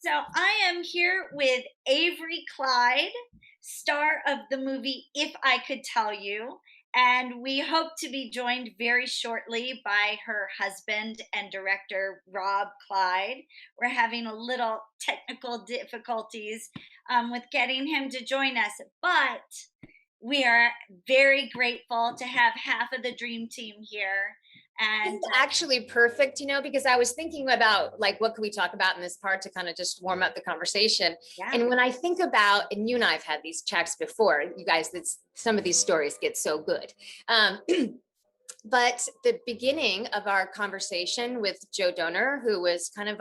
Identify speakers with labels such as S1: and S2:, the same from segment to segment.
S1: So I am here with Avery Clyde, star of the movie If I Could Tell You. And we hope to be joined very shortly by her husband and director, Rob Clyde. We're having a little technical difficulties with getting him to join us, but we are very grateful to have half of the dream team here.
S2: This
S1: And
S2: is actually perfect, because I was thinking about like, what could we talk about in this part to kind of just warm up the conversation.
S1: yeah,
S2: And when I think about, and you and I have had these chats before, you guys, some of these stories get so good. But the beginning of our conversation with Joe Donor, who was kind of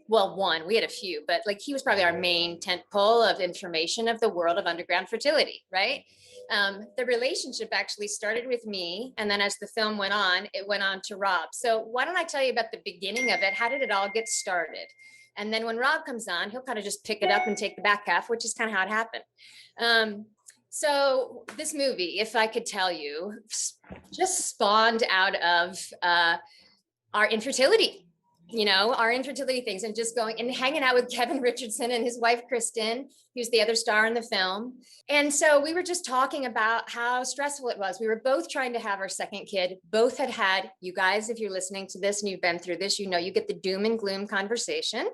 S2: we had a few, but like he was probably our main tent pole of information of the world of underground fertility, right? The relationship actually started with me. And then as the film went on, it went on to Rob. So why don't I tell you about the beginning of it? How did it all get started? And then when Rob comes on, he'll kind of just pick it up and take the back half, which is kind of how it happened. So this movie, If I Could Tell You, just spawned out of our infertility things, and just going and hanging out with Kevin Richardson and his wife, Kristen, who's the other star in the film. And so we were just talking about how stressful it was. We were both trying to have our second kid. Both had, you guys, if you're listening to this and you've been through this, you get the doom and gloom conversation,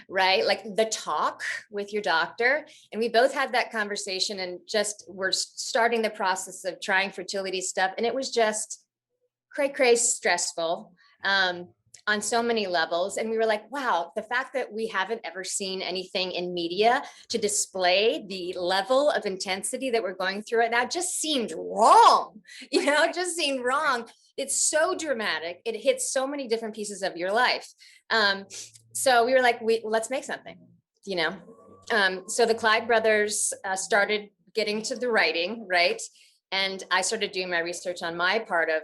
S2: right? Like the talk with your doctor. And we both had that conversation and just we're starting the process of trying fertility stuff. And it was just cray stressful. On so many levels. And we were like, wow, the fact that we haven't ever seen anything in media to display the level of intensity that we're going through right now just seemed wrong, just seemed wrong. It's so dramatic. It hits so many different pieces of your life. So we were like, let's make something, So the Clyde brothers started getting to the writing, right? And I started doing my research on my part of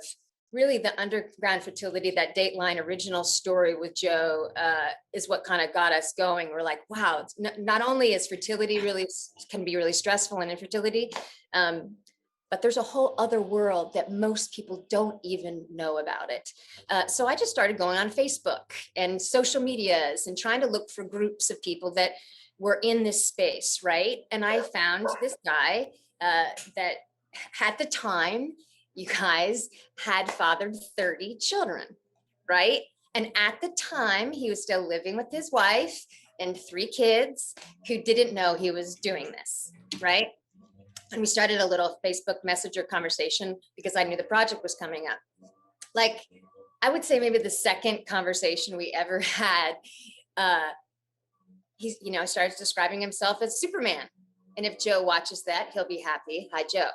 S2: really the underground fertility, that Dateline original story with Joe is what kind of got us going. We're like, wow, not only is fertility can be really stressful and infertility, but there's a whole other world that most people don't even know about it. So I just started going on Facebook and social medias and trying to look for groups of people that were in this space, right? And I found this guy that at the time, you guys, had fathered 30 children, right? And at the time, he was still living with his wife and 3 kids who didn't know he was doing this, right? And we started a little Facebook Messenger conversation because I knew the project was coming up. Like, I would say maybe the second conversation we ever had, he started describing himself as Superman. And if Joe watches that, he'll be happy. Hi, Joe.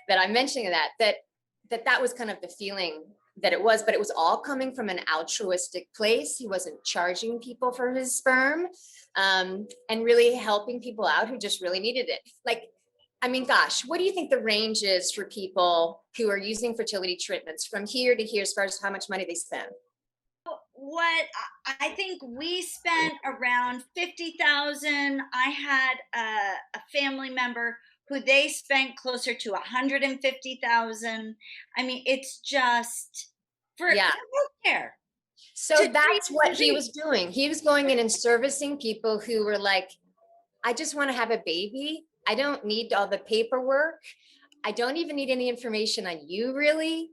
S2: That I'm mentioning that was kind of the feeling that it was, but it was all coming from an altruistic place. He wasn't charging people for his sperm, and really helping people out who just really needed it. Like, I mean, gosh, what do you think the range is for people who are using fertility treatments from here to here as far as how much money they spend?
S1: what I think we spent around 50,000. I had a family member who they spent closer to 150,000. I mean, it's just for healthcare.
S2: So that's what he was doing. He was going in and servicing people who were like, I just want to have a baby. I don't need all the paperwork. I don't even need any information on you, really.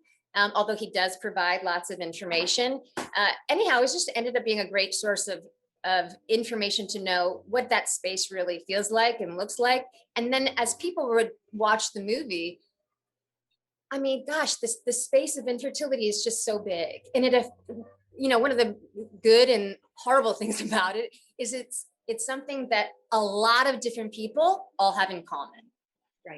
S2: Although he does provide lots of information. Anyhow, it just ended up being a great source of information to know what that space really feels like and looks like. And then as people would watch the movie, I mean, gosh, the space of infertility is just so big. And one of the good and horrible things about it is it's something that a lot of different people all have in common.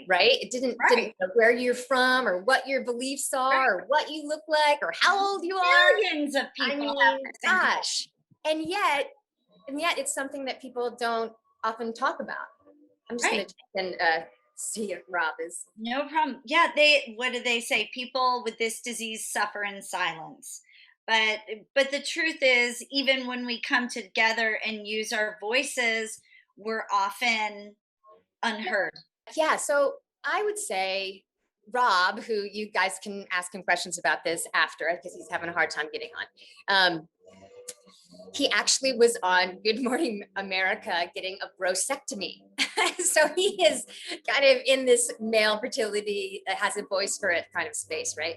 S2: Right. It didn't know where you're from or what your beliefs are or what you look like or how old you are.
S1: Millions of people.
S2: Gosh. And yet it's something that people don't often talk about. I'm just going to check and see if Rob is.
S1: No problem. Yeah. What do they say? People with this disease suffer in silence. But the truth is, even when we come together and use our voices, we're often unheard.
S2: Yeah, so I would say Rob, who you guys can ask him questions about this after because he's having a hard time getting on. he actually was on Good Morning America getting a brosectomy. So he is kind of in this male fertility that has a voice for it kind of space, right?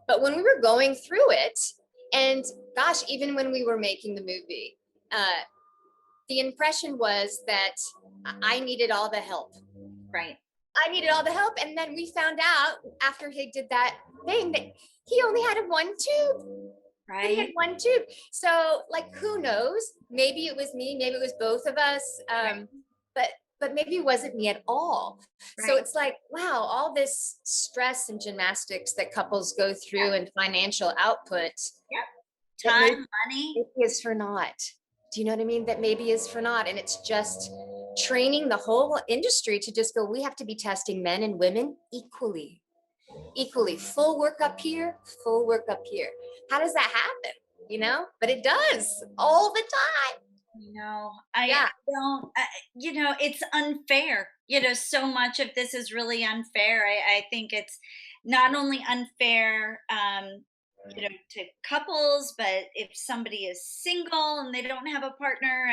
S2: But when we were going through it, and gosh, even when we were making the movie, the impression was that I needed all the help.
S1: Right.
S2: I needed all the help. And then we found out after he did that thing that he only had one tube. He had
S1: Right.
S2: one tube. So like, who knows? Maybe it was me, maybe it was both of us.
S1: Right.
S2: But maybe it wasn't me at all. So
S1: Right.
S2: it's like, wow, all this stress and gymnastics that couples go through and financial output
S1: Yep.
S2: that
S1: Time, money.
S2: maybe is for naught. Do you know what I mean? That maybe is for naught. And it's just training the whole industry to just go, we have to be testing men and women equally, full work up here, full work up here. How does that happen? You know, but it does all the time.
S1: I don't, it's unfair. So much of this is really unfair. I think it's not only unfair, to couples, but if somebody is single and they don't have a partner,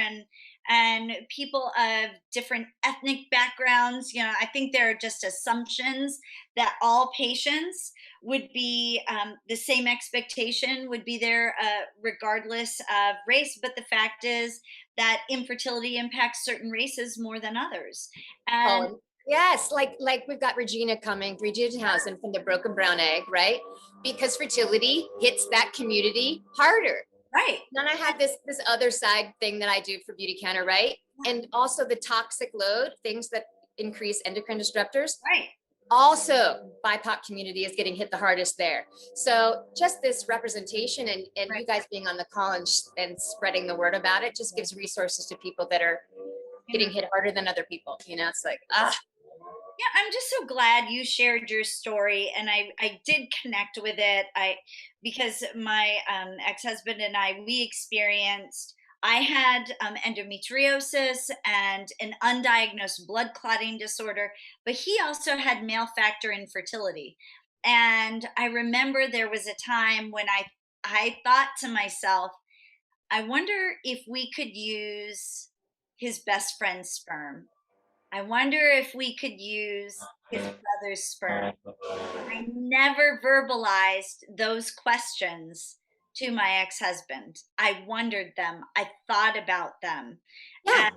S1: and people of different ethnic backgrounds, I think there are just assumptions that all patients would be, the same expectation would be there, regardless of race. But the fact is that infertility impacts certain races more than others. And
S2: Oh, yes, like we've got Regina Townsend from the Broken Brown Egg, right? Because fertility hits that community harder.
S1: right,
S2: Then I have this other side thing that I do for Beauty Counter, right? And also the toxic load, things that increase endocrine disruptors.
S1: right,
S2: Also, BIPOC community is getting hit the hardest there. So just this representation and
S1: right.
S2: you guys being on the call and spreading the word about it just gives resources to people that are getting hit harder than other people. You know, it's like,
S1: Yeah, I'm just so glad you shared your story, and I did connect with it. Because my, ex-husband and we experienced. I had, endometriosis and an undiagnosed blood clotting disorder, but he also had male factor infertility. And I remember there was a time when I thought to myself, I wonder if we could use his best friend's sperm. I wonder if we could use his brother's sperm. I never verbalized those questions to my ex-husband. I wondered them. I thought about them.
S2: yeah,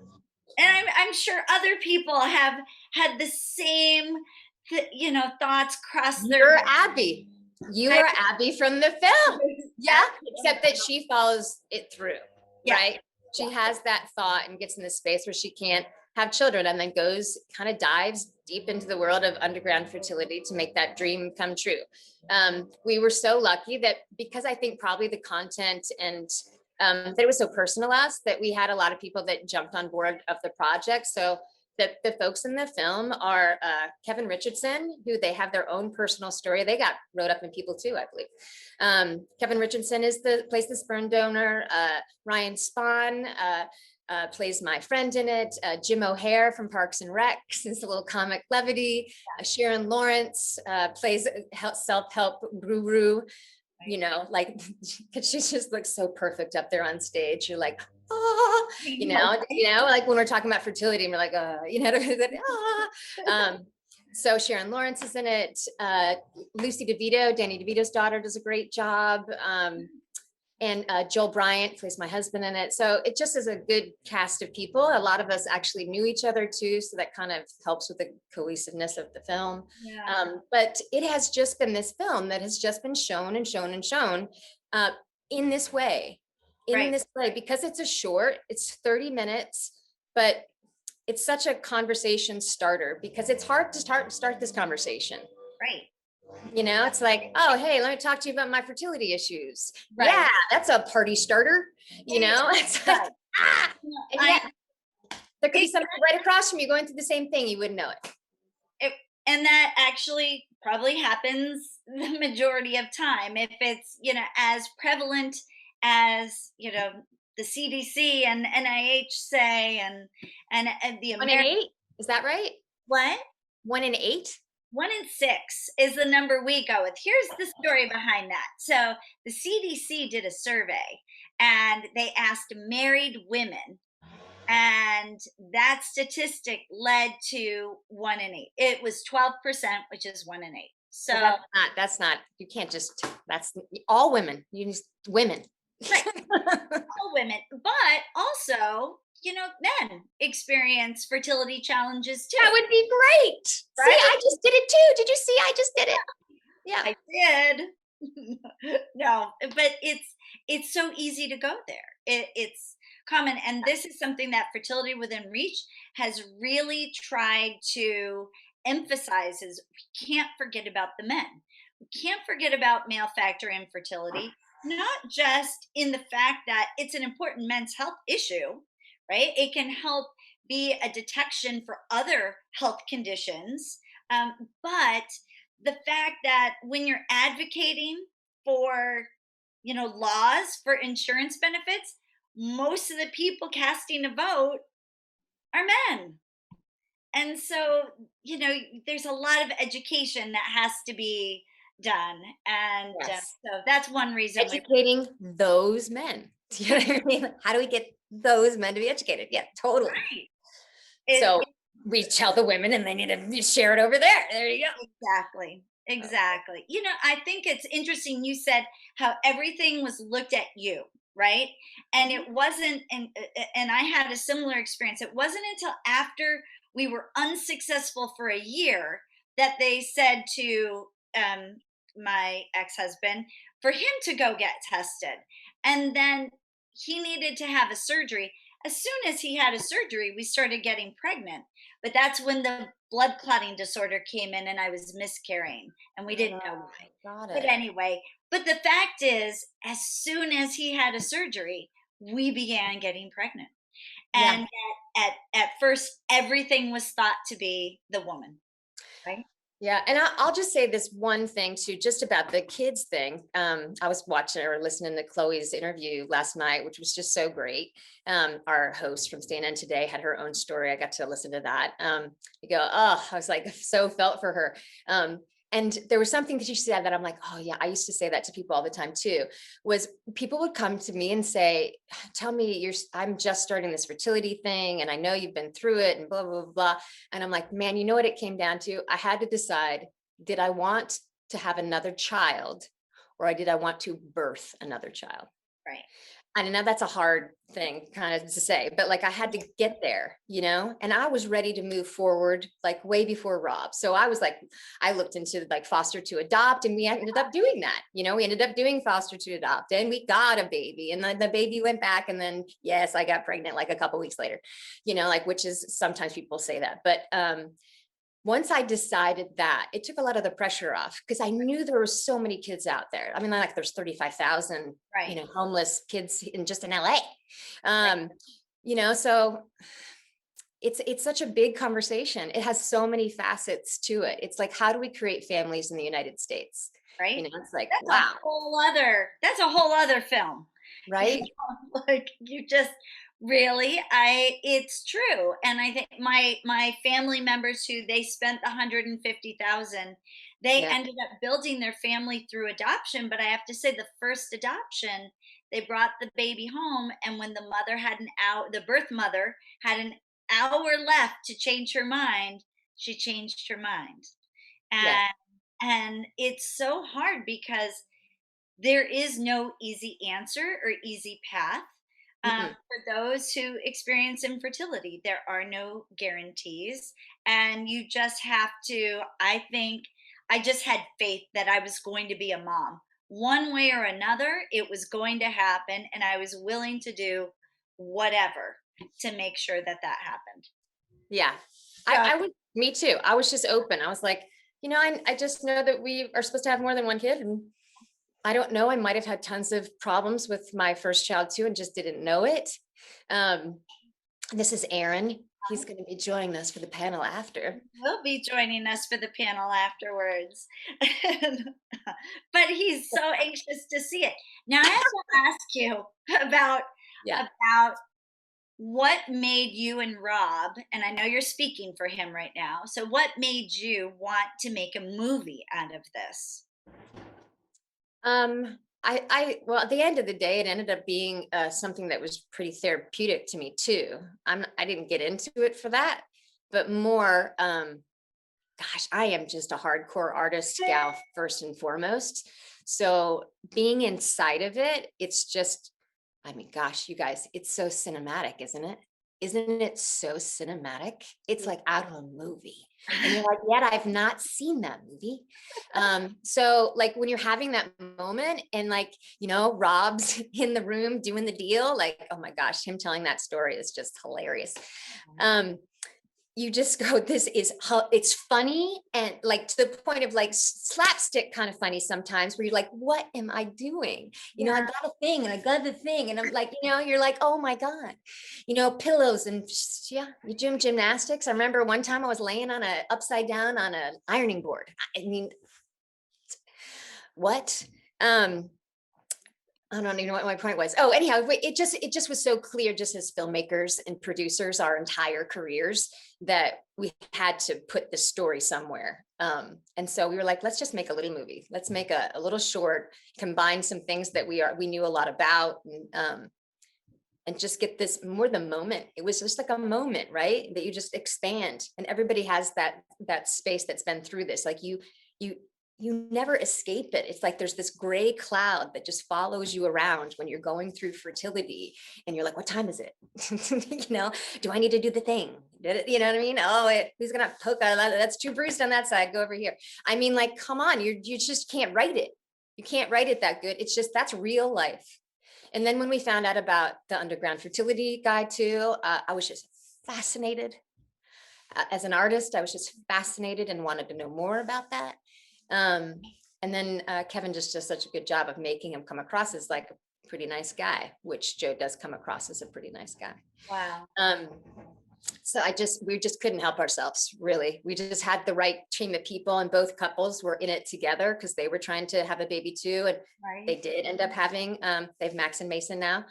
S1: And, I'm sure other people have had the same, thoughts cross their
S2: you're Abby. You
S1: mind.
S2: are Abby from the film. Yeah, except that
S1: Exactly.
S2: she follows it through,
S1: Yeah.
S2: right? She has that thought and gets in this space where she can't have children and then goes kind of dives deep into the world of underground fertility to make that dream come true. We were so lucky that because I think probably the content and that it was so personalized that we had a lot of people that jumped on board of the project. So the folks in the film are Kevin Richardson, who they have their own personal story. They got wrote up in People too, I believe. Kevin Richardson plays the sperm donor. Ryan Spahn plays my friend in it. Jim O'Hare from Parks and Rec is a little comic levity. Sharon Lawrence plays self-help guru. You know, like, because she just looks so perfect up there on stage. You're like, oh, like when we're talking about fertility, and we're like, so Sharon Lawrence is in it. Lucy DeVito, Danny DeVito's daughter, does a great job. And Joel Bryant plays my husband in it. So it just is a good cast of people. A lot of us actually knew each other too. So that kind of helps with the cohesiveness of the film.
S1: Yeah.
S2: But it has just been this film that has just been shown and shown and shown in this way,
S1: Right.
S2: because it's a short, it's 30 minutes, but it's such a conversation starter because it's hard to start this conversation.
S1: Right.
S2: You know, it's like, oh, hey, let me talk to you about my fertility issues.
S1: Right.
S2: Yeah, that's a party starter. You know, it's like, and yet there could be somebody right across from you going through the same thing. You wouldn't know it.
S1: And that actually probably happens the majority of time. If it's, as prevalent as, the CDC and NIH say, and the
S2: 1 in
S1: American.
S2: 8, is that right?
S1: What?
S2: 1 in 8.
S1: 1 in 6 is the number we go with. Here's the story behind that. So the CDC did a survey, and they asked married women, and that statistic led to 1 in 8. It was 12%, which is 1 in 8. So,
S2: Well, that's not, you can't just, that's all women. You need women.
S1: right, all women, but also, men experience fertility challenges
S2: That
S1: too,
S2: would be great. See,
S1: right?
S2: I just did it too. Did you see? I just did it. Yeah.
S1: I did. No, but it's so easy to go there. It's common, and this is something that Fertility Within Reach has really tried to emphasize: is we can't forget about the men. We can't forget about male factor infertility, not just in the fact that it's an important men's health issue, right? It can help be a detection for other health conditions, but the fact that when you're advocating for laws for insurance benefits, most of the people casting a vote are men. And so, there's a lot of education that has to be done, and
S2: Yes.
S1: so that's one reason we.
S2: Educating those men. Do you know what I mean? How do we get those men to be educated? Yeah, totally.
S1: Right.
S2: So
S1: it,
S2: we tell the women and they need to share it over there. There you go.
S1: Exactly. Exactly. I think it's interesting you said how everything was looked at you, right? And
S2: Mhm.
S1: it wasn't, and I had a similar experience. It wasn't until after we were unsuccessful for a year that they said to my ex-husband for him to go get tested. And then he needed to have a surgery. As soon as he had a surgery, we started getting pregnant, but that's when the blood clotting disorder came in and I was miscarrying, and we didn't know why.
S2: Got
S1: But
S2: it.
S1: anyway, but the fact is, as soon as he had a surgery, we began getting pregnant.
S2: Yeah.
S1: And at first, everything was thought to be the woman, right?
S2: Yeah, and I'll just say this one thing too, just about the kids thing. I was watching or listening to Chloe's interview last night, which was just so great. Our host from Staying In Today had her own story. I got to listen to that. You go, oh, I was like so felt for her. And there was something that she said that I'm like, oh yeah, I used to say that to people all the time too. Was people would come to me and say, tell me I'm just starting this fertility thing, and I know you've been through it, and blah blah blah blah. And I'm like, man, you know what it came down to? I had to decide, did I want to have another child, or did I want to birth another child?
S1: Right.
S2: I know that's a hard thing kind of to say, but like I had to get there, and I was ready to move forward like way before Rob. So I was like, I looked into like foster to adopt, and we ended up doing that. We ended up doing foster to adopt, and we got a baby, and then the baby went back, and then yes, I got pregnant like a couple weeks later, like, which is sometimes people say that, but once I decided that, it took a lot of the pressure off, because I knew there were so many kids out there. I mean, like there's 35,000,
S1: Right.
S2: homeless kids just in LA.
S1: Right.
S2: So it's such a big conversation. It has so many facets to it. It's like, how do we create families in the United States?
S1: Right.
S2: It's like,
S1: That's a
S2: wow,
S1: whole other film.
S2: right?
S1: Like, you just really, I it's true. And I think my family members who they spent the 150,000, they
S2: Yeah.
S1: ended up building their family through adoption. But I have to say, the first adoption, they brought the baby home, and when the birth mother had an hour left to change her mind, she changed her mind.
S2: Yes.
S1: And it's so hard because there is no easy answer or easy path.
S2: Mm-mm.
S1: For those who experience infertility, there are no guarantees. And you just have to, I think, I just had faith that I was going to be a mom. One way or another, it was going to happen. And I was willing to do whatever to make sure that that happened.
S2: Yeah.
S1: So,
S2: I would, me too. I was just open. I was like, I just know that we are supposed to have more than one kid. And I don't know. I might have had tons of problems with my first child too, and just didn't know it. Um, this is Aaron. He's going to be joining us for the panel after.
S1: will be joining us for the panel afterwards. But he's so anxious to see it. Now I have to ask you about
S2: Yeah.
S1: about what made you and Rob, and I know you're speaking for him right now. So what made you want to make a movie out of this?
S2: well, at the end of the day, it ended up being something that was pretty therapeutic to me too. I didn't get into it for that, but more, gosh, I am just a hardcore artist gal first and foremost. So being inside of it, it's just, I mean, gosh, you guys, it's so cinematic, isn't it? Isn't it so cinematic? It's like out of a movie. And you're like, yet I've not seen that movie. So like when you're having that moment and like, Rob's in the room doing the deal, like, oh my gosh, him telling that story is just hilarious. You just go, it's funny, and like to the point of like slapstick kind of funny sometimes, where you're like, what am I doing? I got a thing and I got the thing. And I'm like, you're like, oh my God, pillows and you gymnastics. I remember one time I was laying upside down on an ironing board. I mean, what? I don't even know what my point was. Oh, anyhow, it just was so clear, just as filmmakers and producers, our entire careers, that we had to put the story somewhere. And so we were like, let's just make a little movie. Let's make a little short, combine some things that we knew a lot about, and just get this more the moment. It was just like a moment, right? That you just expand, and everybody has that space that's been through this. Like you never escape it. It's like there's this gray cloud that just follows you around when you're going through fertility, and you're like, what time is it? Do I need to do the thing? Did it? You know what I mean? Oh, who's gonna poke out? That's too bruised on that side. Go over here. I mean, like, come on, you just can't write it. You can't write it that good. It's just, that's real life. And then when we found out about the underground fertility guide too, I was just fascinated. As an artist, I was just fascinated and wanted to know more about that. And then Kevin just does such a good job of making him come across as like a pretty nice guy, which Joe does come across as a pretty nice guy.
S1: Wow.
S2: So we just couldn't help ourselves, really. We just had the right team of people, and both couples were in it together because they were trying to have a baby too. And they did end up having, they have Max and Mason now.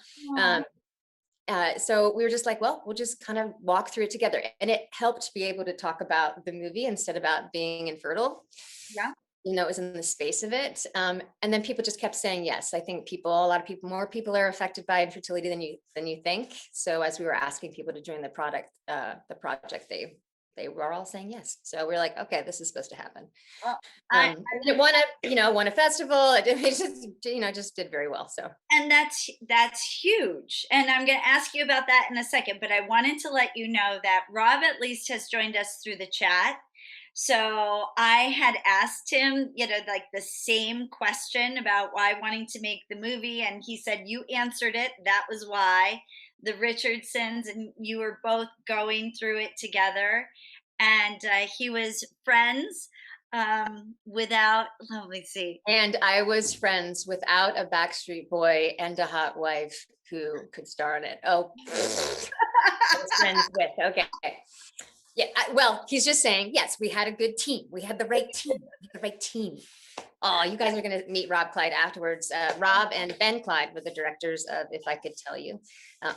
S2: So we were just like, well, we'll just kind of walk through it together. And it helped be able to talk about the movie instead about being infertile.
S1: Yeah.
S2: It was in the space of it. And then people just kept saying yes. I think more people are affected by infertility than you think. So as we were asking people to join the project, they were all saying yes. So we're like, okay, this is supposed to happen.
S1: Well,
S2: it won a festival. It just did very well. So,
S1: and that's huge. And I'm going to ask you about that in a second, but I wanted to let you know that Rob at least has joined us through the chat. So I had asked him, like the same question about why wanting to make the movie. And he said, you answered it. That was why. The Richardsons and you were both going through it together. And he was friends without, let me see.
S2: And I was friends without a Backstreet Boy and a hot wife who could star in it. Oh, I was friends with. Okay. Yeah, well, he's just saying, yes, we had a good team. We had the right team. Oh, you guys are going to meet Rob Clyde afterwards. Rob and Ben Clyde were the directors of If I Could Tell You,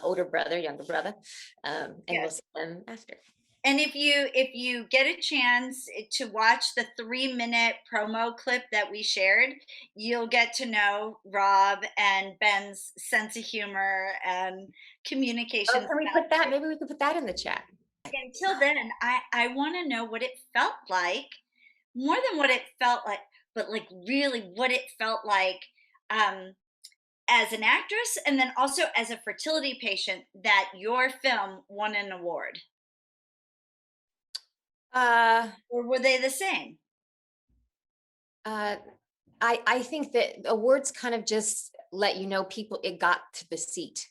S2: older brother, younger brother. And we'll see them after.
S1: And if you get a chance to watch the 3-minute promo clip that we shared, you'll get to know Rob and Ben's sense of humor and communication.
S2: Oh, can we put that? Maybe we could put that in the chat.
S1: Until then, I want to know what it felt like, more than what it felt like, but like really what it felt like as an actress, and then also as a fertility patient, that your film won an award. Or were they the same?
S2: I think that awards kind of just let you know it got to the seat.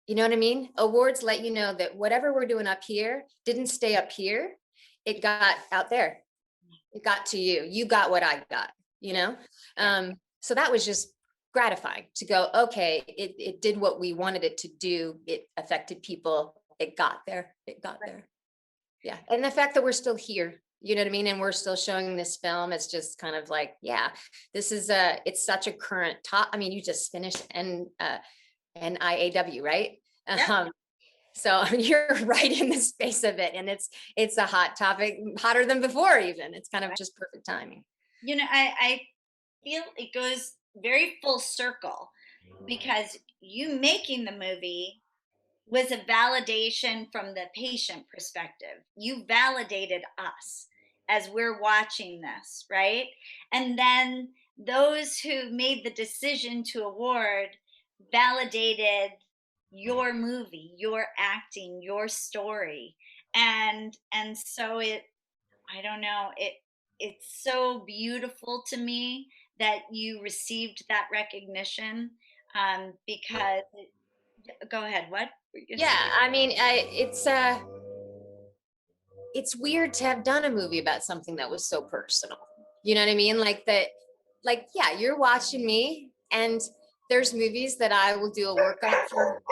S2: You know what I mean? Awards let you know that whatever we're doing up here didn't stay up here. It got out there. It got to you. You got what I got, So that was just gratifying to go, okay, it did what we wanted it to do. It affected people. It got there. Yeah. And the fact that we're still here, you know what I mean? And we're still showing this film. It's just kind of like, yeah, this is it's such a current top. I mean, you just finished NIAW, right?
S1: Yeah.
S2: So you're right in the space of it. And it's a hot topic, hotter than before even. It's kind of just perfect timing.
S1: I feel it goes very full circle because you making the movie was a validation from the patient perspective. You validated us as we're watching this, right? And then those who made the decision to award validated your movie, your acting, your story. And so I don't know, it's so beautiful to me that you received that recognition because go ahead, what were you gonna
S2: Yeah,
S1: say?
S2: I mean, it's weird to have done a movie about something that was so personal. You know what I mean? Like that, like, yeah, you're watching me, and there's movies that I will do a workup for,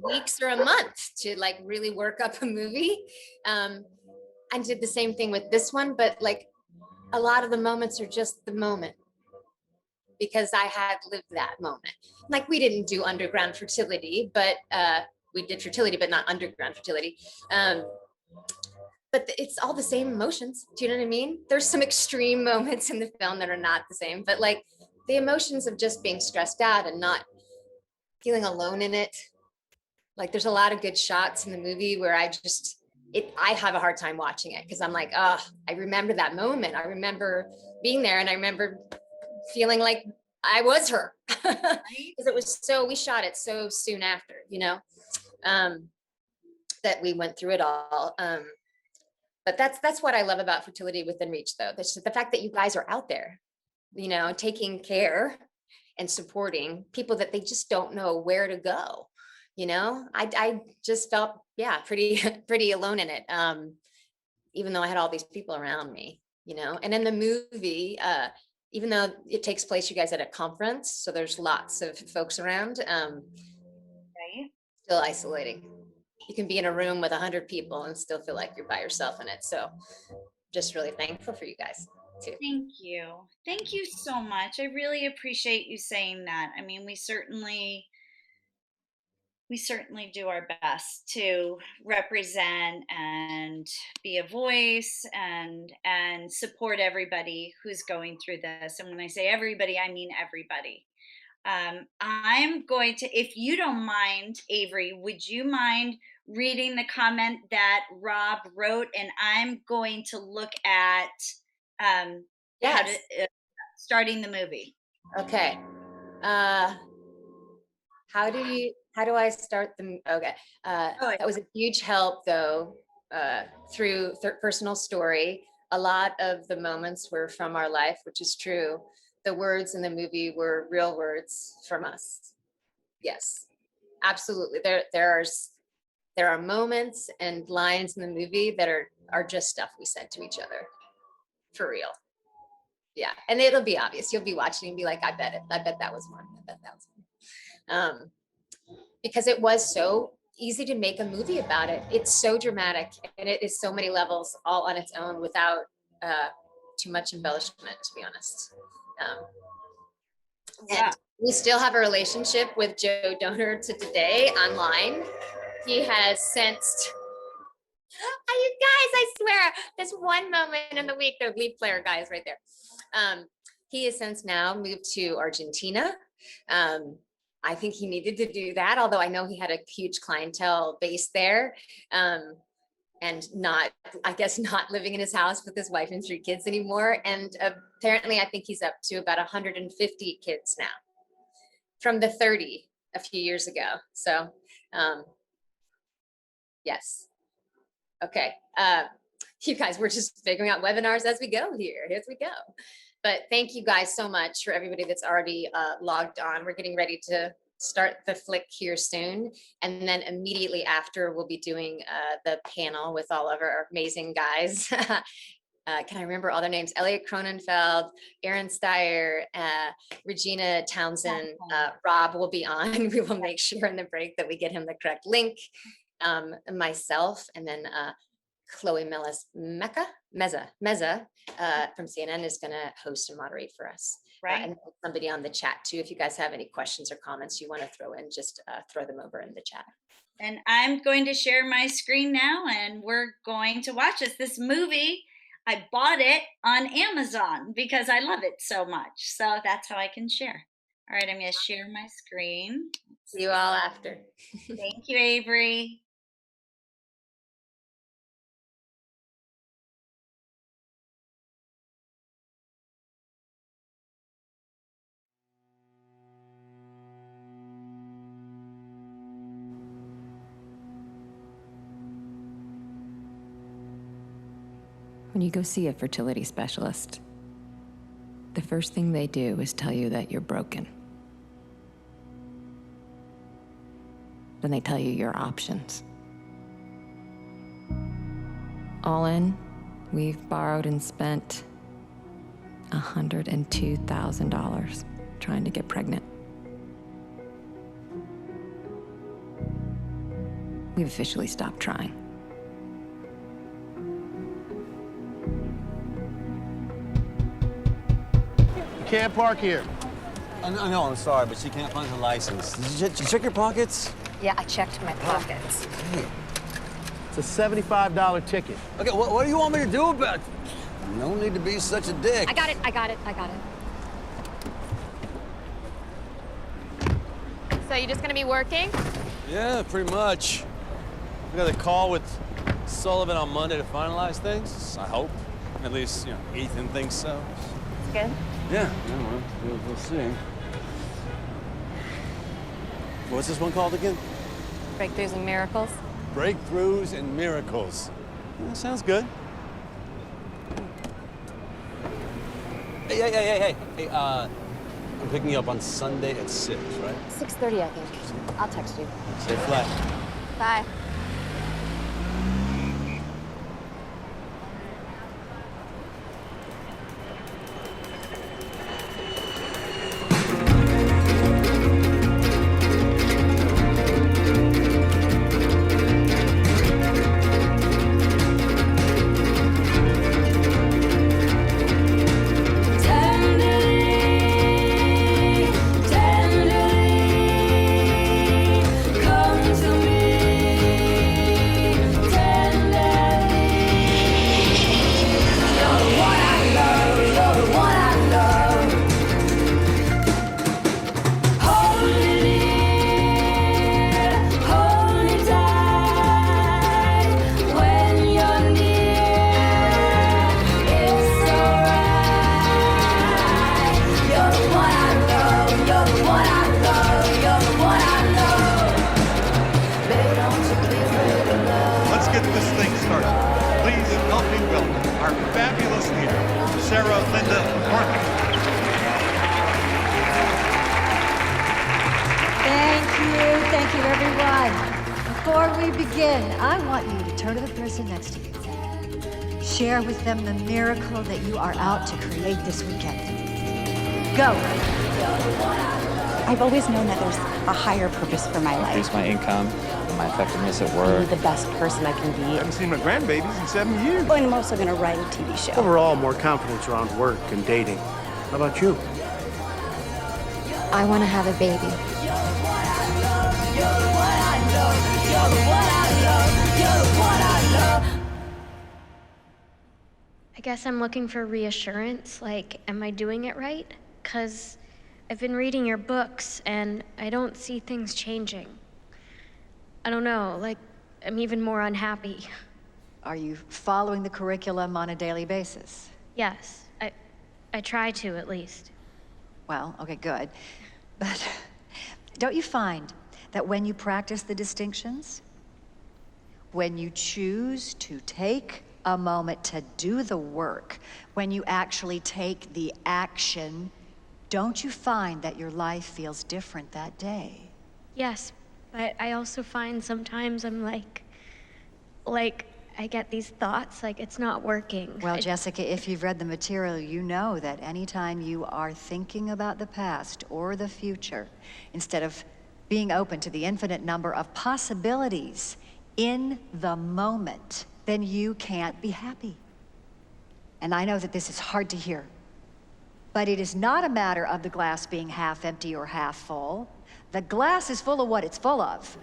S2: weeks or a month to like really work up a movie. Um, and did the same thing with this one, but like a lot of the moments are just the moment because I had lived that moment. Like we didn't do underground fertility, but we did fertility, but not underground fertility. Um, but it's all the same emotions. Do you know what I mean? There's some extreme moments in the film that are not the same, but like the emotions of just being stressed out and not feeling alone in it. Like there's a lot of good shots in the movie where I have a hard time watching it because I'm like, oh, I remember that moment. I remember being there and I remember feeling like I was her
S1: Right?
S2: because we shot it so soon after, um, that we went through it all. But that's what I love about Fertility Within Reach, though. That's the fact that you guys are out there, taking care and supporting people that they just don't know where to go. I just felt, yeah, pretty pretty alone in it. Even though I had all these people around me, and in the movie, even though it takes place, you guys at a conference, so there's lots of folks around,
S1: Right?
S2: still isolating. You can be in a room with 100 people and still feel like you're by yourself in it. So just really thankful for you guys too.
S1: Thank you. Thank you so much. I really appreciate you saying that. I mean, we certainly do our best to represent and be a voice and support everybody who's going through this. And when I say everybody, I mean everybody. I'm going to, if you don't mind, Avery, would you mind reading the comment that Rob wrote? And I'm going to look at how to
S2: Yes.
S1: starting the movie.
S2: Okay. Uh, how do I start the, okay.
S1: Oh,
S2: That was a huge help though, through personal story. A lot of the moments were from our life, which is true. The words in the movie were real words from us. Yes, absolutely. There are moments and lines in the movie that are just stuff we said to each other, for real. Yeah, and it'll be obvious. You'll be watching and be like, I bet that was one. I bet that was one. Because it was so easy to make a movie about it. It's so dramatic and it is so many levels all on its own without uh, too much embellishment, to be honest. Um,
S1: wow.
S2: and we still have a relationship with Joe Donor to today online. He has sensed, you guys, I swear, this one moment in the week, the lead player guys right there. He has since now moved to Argentina. Um, I think he needed to do that, although I know he had a huge clientele base there. And not, I guess, not living in his house with his wife and 3 kids anymore. And apparently, I think he's up to about 150 kids now from the 30 a few years ago. So, yes. Okay. You guys, we're just figuring out webinars as we go here. Here we go. But thank you guys so much for everybody that's already logged on. We're getting ready to start the flick here soon. And then immediately after, we'll be doing the panel with all of our amazing guys. Can I remember all their names? Elliott Kronenfeld, Aaron Styer, Regina Townsend, Rob will be on. We will make sure in the break that we get him the correct link. Myself, and then Chloe Meza from CNN is going to host and moderate for us.
S1: Right.
S2: And somebody on the chat too. If you guys have any questions or comments you want to throw in, just throw them over in the chat.
S1: And I'm going to share my screen now and we're going to watch this movie. I bought it on Amazon because I love it so much. So that's how I can share. All right, I'm going to share my screen.
S2: See you all after.
S1: Thank you, Avery.
S3: When you go see a fertility specialist, the first thing they do is tell you that you're broken. Then they tell you your options. All in, we've borrowed and spent $102,000 trying to get pregnant. We've officially stopped trying.
S4: Can't park here.
S5: I know, I'm sorry, but she can't find her license. Did you check your pockets?
S6: Yeah, I checked my pockets.
S5: Hey.
S4: It's a $75 ticket.
S5: Okay, what do you want me to do about it? No need to be such a dick.
S6: I got it.
S2: So you just gonna be working?
S5: Yeah, pretty much.
S7: We got a call with Sullivan on Monday to finalize things, I hope. At least, Ethan thinks so.
S6: It's good.
S5: Yeah, well, we'll see.
S7: What's this one called again?
S6: Breakthroughs and miracles.
S7: Breakthroughs and Miracles. Yeah, sounds good.
S5: Hey, I'm picking you up on Sunday at 6, right?
S6: 6:30, I think. I'll text you.
S5: Stay flat.
S6: Bye.
S8: Thank you, everyone. Before we begin, I want you to turn to the person next to you. Share with them the miracle that you are out to create this weekend. Go.
S9: I've always known that there's a higher purpose for my life.
S10: Increase my income, my effectiveness at work.
S9: Be the best person I can be.
S4: I haven't seen my grandbabies in 7 years.
S9: Oh, and I'm also going to write a TV show.
S4: Overall, more confidence around work and dating. How about you?
S9: I want to have a baby.
S11: I guess I'm looking for reassurance, like, am I doing it right? 'Cause I've been reading your books and I don't see things changing. I don't know, like, I'm even more unhappy.
S8: Are you following the curriculum on a daily basis?
S11: Yes, I try to at least.
S8: Well, okay, good. But don't you find that when you practice the distinctions, when you choose to take a moment to do the work, when you actually take the action, don't you find that your life feels different that day?
S11: Yes, but I also find sometimes I'm like I get these thoughts like it's not working.
S8: Well, Jessica, if you've read the material, you know that anytime you are thinking about the past or the future, instead of being open to the infinite number of possibilities in the moment, then you can't be happy. And I know that this is hard to hear, but it is not a matter of the glass being half empty or half full. The glass is full of what it's full of.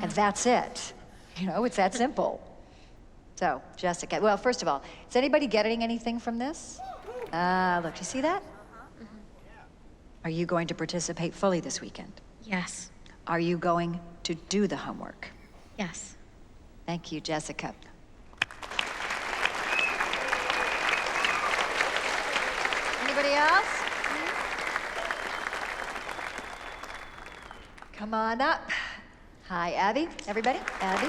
S8: And that's it. You know, it's that simple. So, Jessica, well, first of all, is anybody getting anything from this? Look, you see that? Are you going to participate fully this weekend?
S11: Yes.
S8: Are you going to do the homework?
S11: Yes.
S8: Thank you, Jessica. Anybody else? Come on up. Hi, Abby. Everybody, Abby.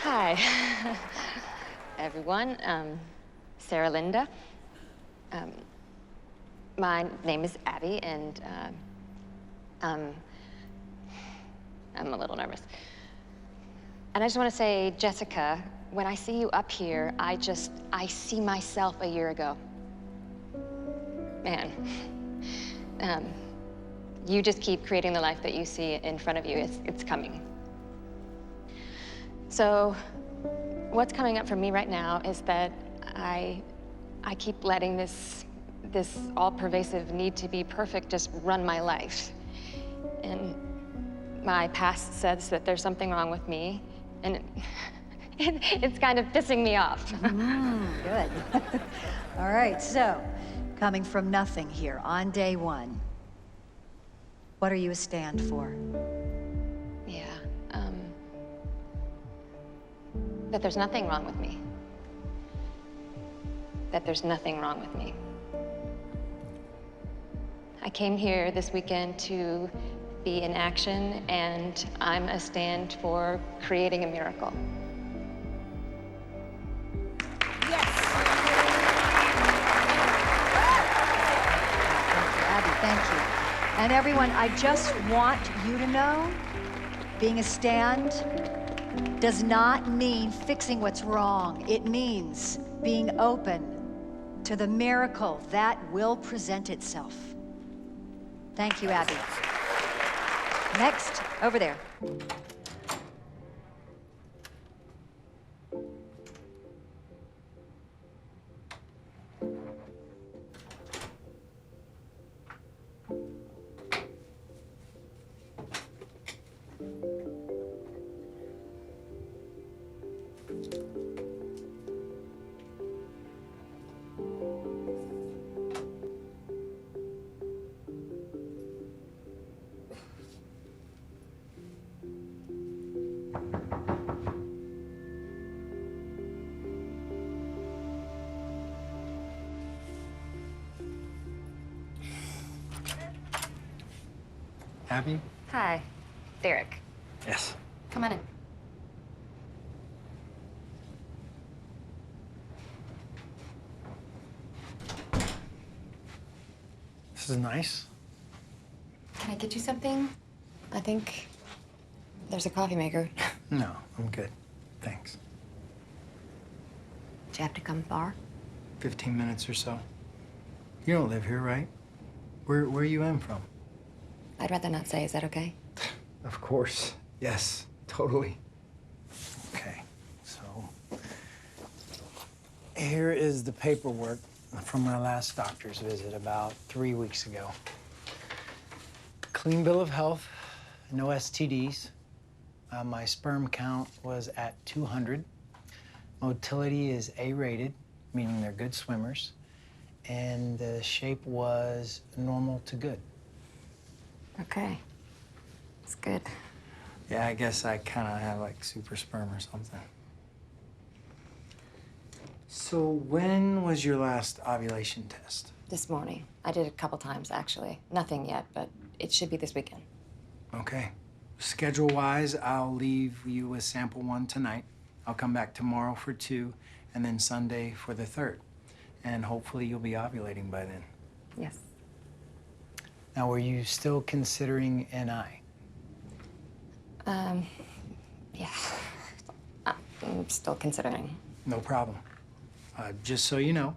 S6: Hi, everyone. Sarah Linda. My name is Abby, and I'm a little nervous. And I just want to say, Jessica, when I see you up here, I see myself a year ago. Man, you just keep creating the life that you see in front of you. It's coming. So, what's coming up for me right now is that I keep letting this all-pervasive need to be perfect just run my life. And my past says that there's something wrong with me, and it's kind of pissing me off.
S8: Good. All right, so, coming from nothing here on day one, what are you a stand for?
S6: Yeah, that there's nothing wrong with me. That there's nothing wrong with me. I came here this weekend to be in action, and I'm a stand for creating a miracle.
S8: Abby, thank you. And everyone, I just want you to know, being a stand does not mean fixing what's wrong. It means being open to the miracle that will present itself. Thank you, Abby. Next, over there.
S12: Abby?
S6: Hi, Derek.
S12: Yes.
S6: Come on in.
S12: This is nice.
S6: Can I get you something? I think there's a coffee maker.
S12: No, I'm good. Thanks.
S6: Did you have to come far?
S12: 15 minutes or so. You don't live here, right? Where are you in from?
S6: I'd rather not say. Is that okay?
S12: Of course. Yes, totally. Okay, so here is the paperwork from my last doctor's visit about 3 weeks ago. Clean bill of health, no STDs. My sperm count was at 200. Motility is A-rated, meaning they're good swimmers. And the shape was normal to good.
S6: Okay. It's good.
S12: Yeah, I guess I kind of have like super sperm or something. So when was your last ovulation test?
S6: This morning. I did it a couple times, actually. Nothing yet, but it should be this weekend.
S12: Okay. Schedule-wise, I'll leave you with sample 1 tonight. I'll come back tomorrow for 2, and then Sunday for the 3rd. And hopefully you'll be ovulating by then.
S6: Yes.
S12: Now, were you still considering NI?
S6: Yeah. I'm still considering.
S12: No problem. Just so you know,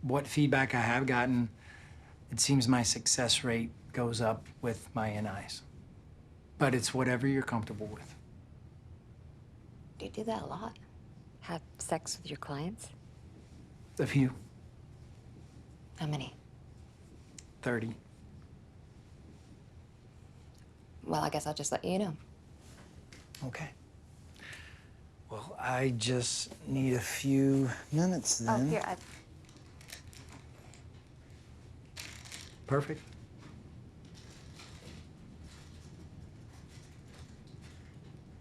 S12: what feedback I have gotten, it seems my success rate goes up with my NIs. But it's whatever you're comfortable with.
S6: Do you do that a lot? Have sex with your clients?
S12: A few.
S6: How many?
S12: 30.
S6: Well, I guess I'll just let you know.
S12: Okay. Well, I just need a few minutes then.
S9: Oh, here,
S12: Perfect.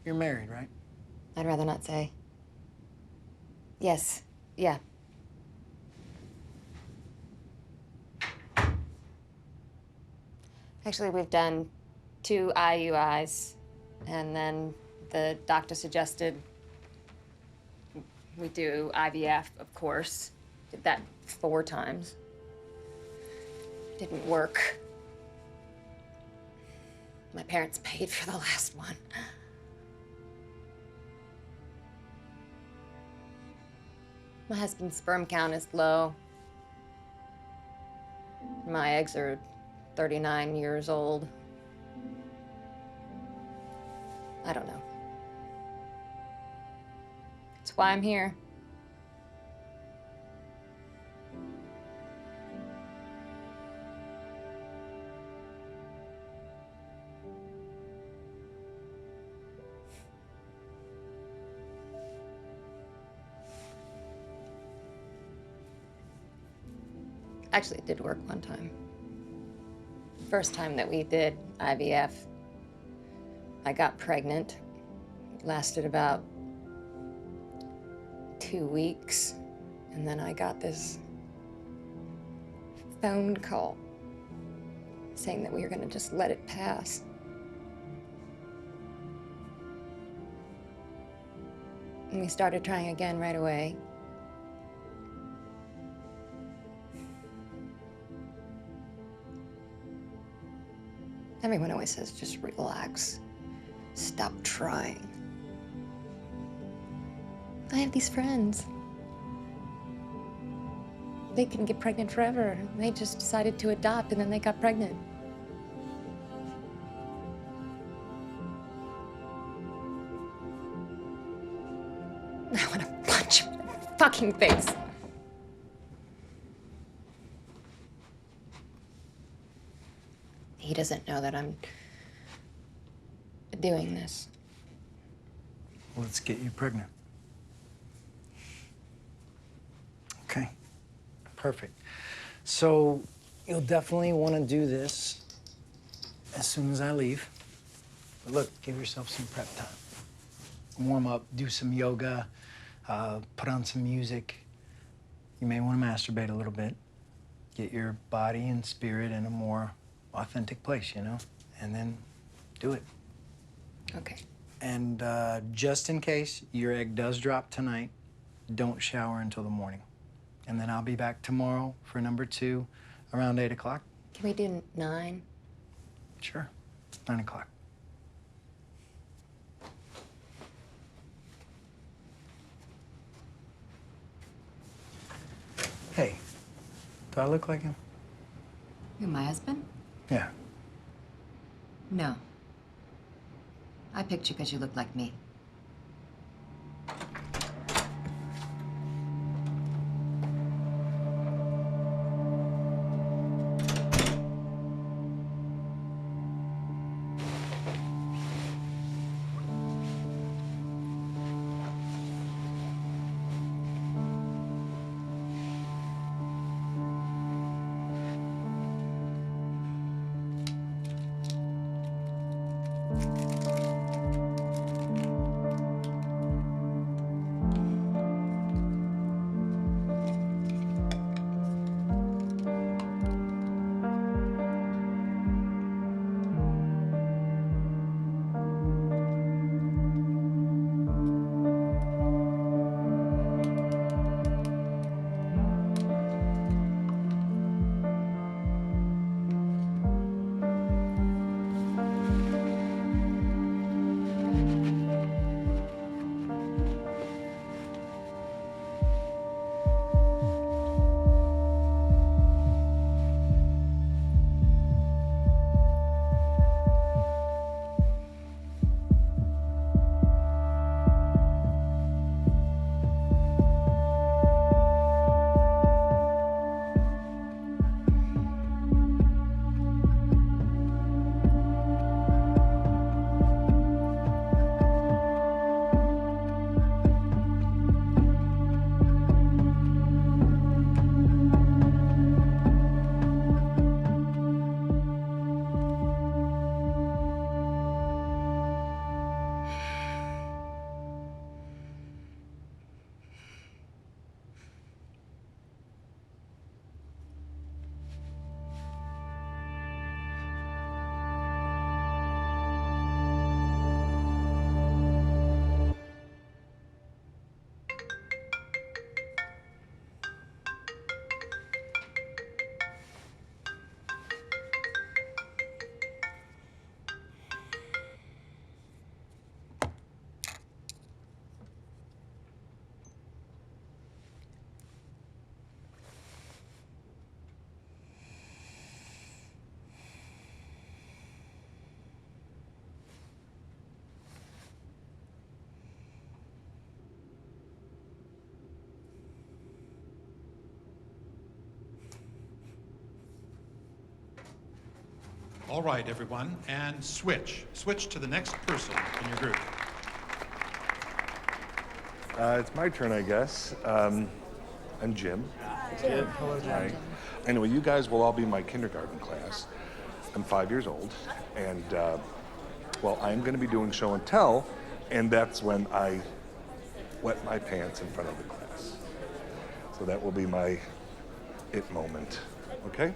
S12: You're married, right?
S6: I'd rather not say. Yes, yeah. Actually, we've done 2 IUIs, and then the doctor suggested we do IVF, of course. Did that 4 times. Didn't work. My parents paid for the last one. My husband's sperm count is low. My eggs are 39 years old. I don't know. That's why I'm here. Actually, it did work one time. First time that we did IVF, I got pregnant. It lasted about 2 weeks, and then I got this phone call saying that we were gonna just let it pass. And we started trying again right away. Everyone always says, just relax. Stop trying. I have these friends. They couldn't get pregnant forever. They just decided to adopt, and then they got pregnant. I want to punch him in the fucking face. He doesn't know that I'm doing this.
S12: Let's get you pregnant. Okay, perfect. So you'll definitely want to do this as soon as I leave. But look, give yourself some prep time. Warm up, do some yoga, put on some music. You may want to masturbate a little bit. Get your body and spirit in a more authentic place, you know? And then do it.
S6: Okay.
S12: And just in case your egg does drop tonight, don't shower until the morning. And then I'll be back tomorrow for number 2 around 8 o'clock.
S6: Can we do 9?
S12: Sure, 9 o'clock. Hey, do I look like him?
S3: Who, my husband?
S12: Yeah.
S3: No. I picked you because you look like me.
S13: All right, everyone, and switch. Switch to the next person in your group.
S14: It's my turn, I guess. I'm Jim.
S12: Jim. Hello, Jim.
S14: Hi. Anyway, you guys will all be my kindergarten class. I'm 5 years old, and, well, I'm going to be doing show and tell, and that's when I wet my pants in front of the class. So that will be my it moment, okay?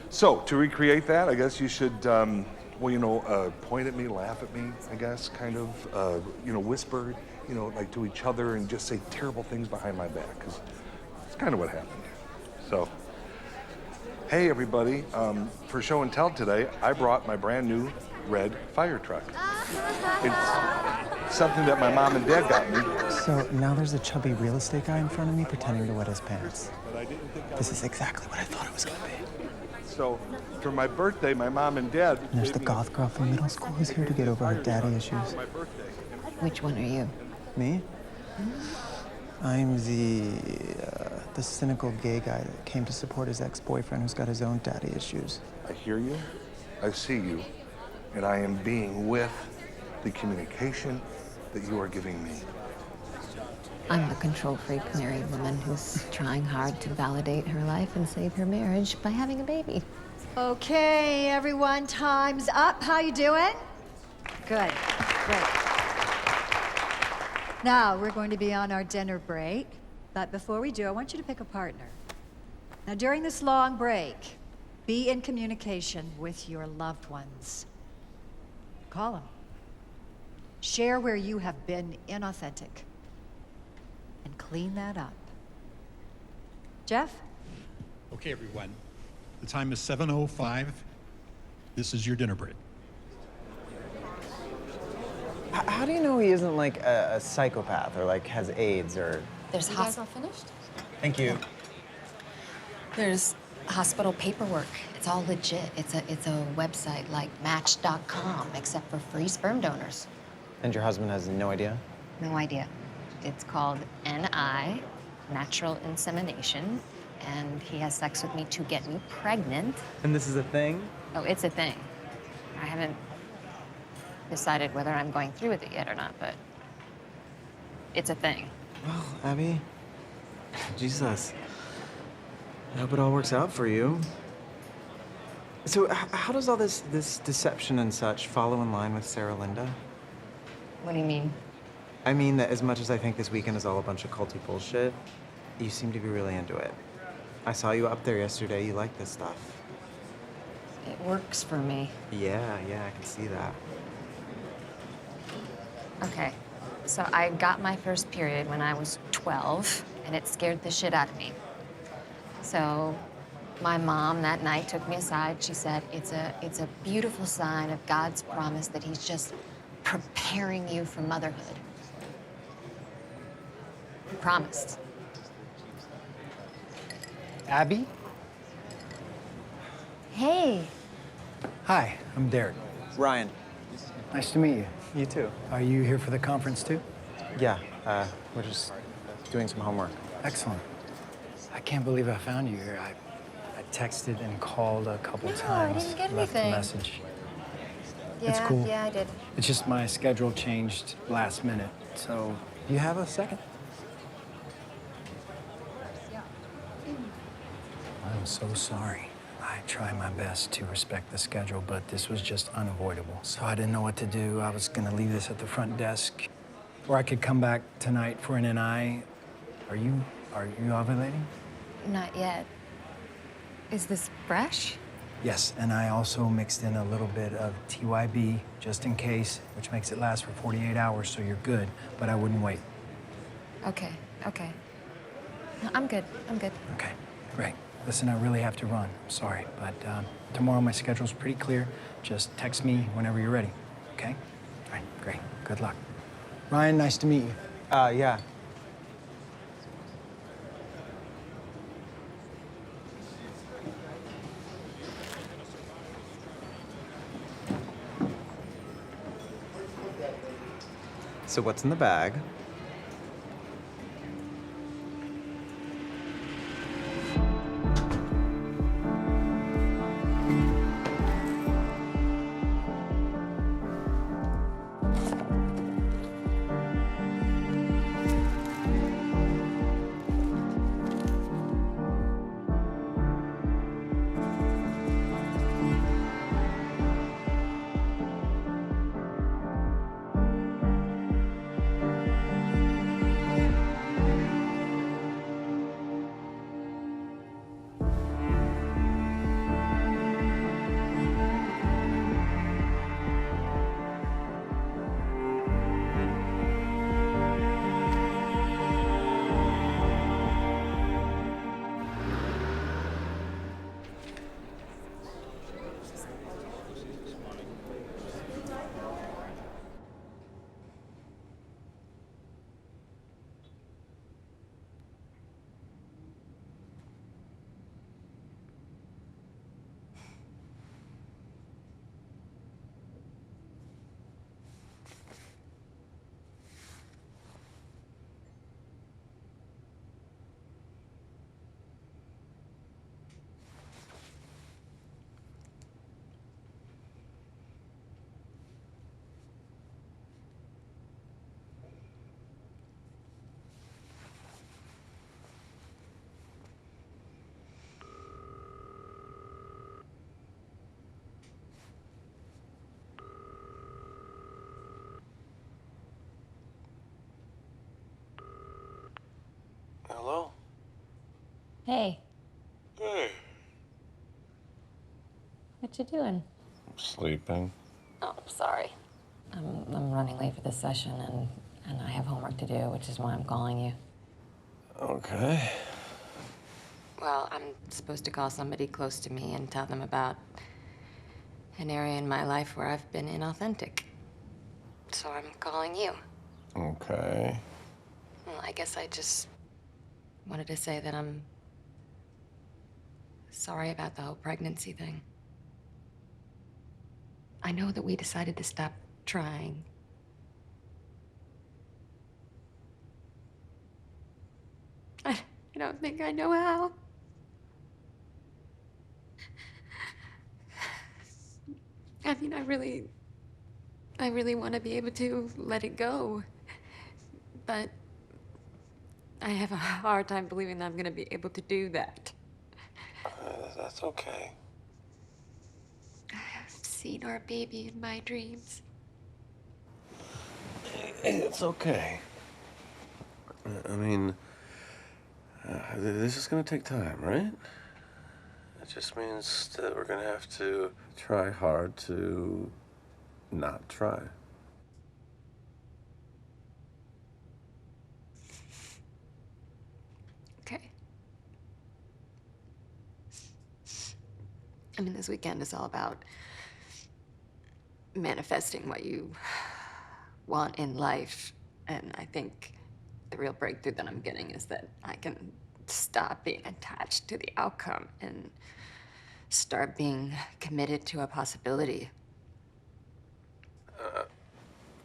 S14: So, to recreate that, I guess you should, well, you know, point at me, laugh at me, I guess, kind of, you know, whisper, you know, like to each other and just say terrible things behind my back, because it's kind of what happened. So, hey, everybody, for show and tell today, I brought my brand new red fire truck. It's something that my mom and dad got me.
S15: So now there's a chubby real estate guy in front of me pretending to wet his pants. This is exactly what I thought it was gonna be.
S14: So, for my birthday, my mom and dad...
S15: And there's the goth girl from middle school who's here to get over her daddy issues.
S3: Which one are you?
S15: Me? I'm the cynical gay guy that came to support his ex-boyfriend who's got his own daddy issues.
S14: I hear you, I see you, and I am being with the communication that you are giving me.
S3: I'm the control freak married woman who's trying hard to validate her life and save her marriage by having a baby.
S8: Okay, everyone, time's up. How you doing? Good, great. Now, we're going to be on our dinner break, but before we do, I want you to pick a partner. Now, during this long break, be in communication with your loved ones. Call them. Share where you have been inauthentic. And clean that up. Jeff?
S13: Okay, everyone. The time is 7:05. This is your dinner break.
S15: How do you know he isn't like a psychopath or like has AIDS or...
S16: There's you guys all finished?
S15: Thank you.
S16: There's hospital paperwork. It's all legit. It's a website like Match.com, except for free sperm donors.
S15: And your husband has no idea?
S16: No idea. It's called NI, natural insemination, and he has sex with me to get me pregnant.
S15: And this is a thing?
S16: Oh, it's a thing. I haven't decided whether I'm going through with it yet or not, but it's a thing.
S15: Well, Abby, Jesus. I hope it all works out for you. So how does all this deception and such follow in line with Sarah Linda?
S16: What do you mean?
S15: I mean that as much as I think this weekend is all a bunch of culty bullshit, you seem to be really into it. I saw you up there yesterday. You like this stuff.
S16: It works for me.
S15: Yeah, I can see that.
S16: Okay, so I got my first period when I was 12, and it scared the shit out of me. So my mom that night took me aside. She said, it's a beautiful sign of God's promise that he's just preparing you for motherhood. He promised.
S12: Abby?
S16: Hey.
S12: Hi, I'm Derek.
S15: Ryan.
S12: Nice to meet you.
S15: You too.
S12: Are you here for the conference too?
S15: Yeah, we're just doing some homework.
S12: Excellent. I can't believe I found you here. I texted and called a couple times.
S16: I didn't get
S12: left
S16: anything.
S12: a message.
S16: Yeah,
S12: It's cool.
S16: Yeah, I did.
S12: It's just my schedule changed last minute. So, you have a second? I'm so sorry. I try my best to respect the schedule, but this was just unavoidable. So I didn't know what to do. I was gonna leave this at the front desk, or I could come back tonight for an NI. Are you ovulating?
S16: Not yet. Is this fresh?
S12: Yes, and I also mixed in a little bit of TYB, just in case, which makes it last for 48 hours, so you're good, but I wouldn't wait.
S16: Okay. No, I'm good.
S12: Okay, great. Listen, I really have to run. I'm sorry, but tomorrow my schedule's pretty clear. Just text me whenever you're ready, okay? All right, great. Good luck. Ryan, nice to meet you.
S15: Yeah. So what's in the bag?
S3: Hey,
S14: Hey.
S3: what you doing?
S14: Sleeping.
S3: Oh, I'm sorry. I'm running late for this session, and I have homework to do, which is why I'm calling you.
S14: Okay.
S3: Well, I'm supposed to call somebody close to me and tell them about an area in my life where I've been inauthentic. So I'm calling you.
S14: Okay.
S3: Well, I guess I just wanted to say that I'm sorry about the whole pregnancy thing. I know that we decided to stop trying. I don't think I know how. I mean, I really want to be able to let it go. But I have a hard time believing that I'm going to be able to do that.
S14: That's okay.
S3: I've seen our baby in my dreams.
S14: It's okay. I mean, this is gonna take time, right? It just means that we're gonna have to try hard to not try.
S3: Okay. I mean, this weekend is all about manifesting what you want in life. And I think the real breakthrough that I'm getting is that I can stop being attached to the outcome and start being committed to a possibility.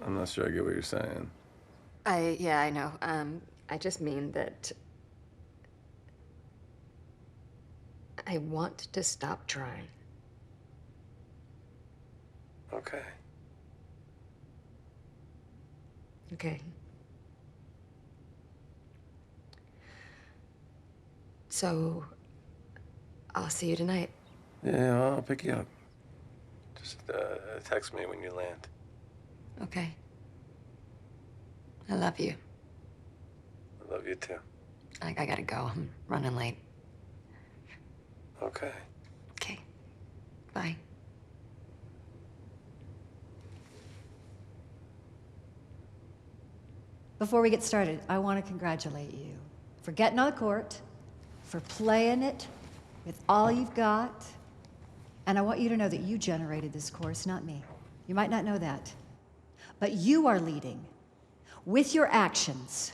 S14: I'm not sure I get what you're saying.
S3: Yeah, I know. I just mean that I want to stop trying.
S14: Okay.
S3: Okay. So, I'll see you tonight.
S14: Yeah, I'll pick you up. Just text me when you land.
S3: Okay. I love you.
S14: I love you too.
S3: I gotta go. I'm running late.
S14: Okay.
S3: Okay. Bye.
S8: Before we get started, I want to congratulate you for getting on the court, for playing it with all you've got. And I want you to know that you generated this course, not me. You might not know that. But you are leading with your actions,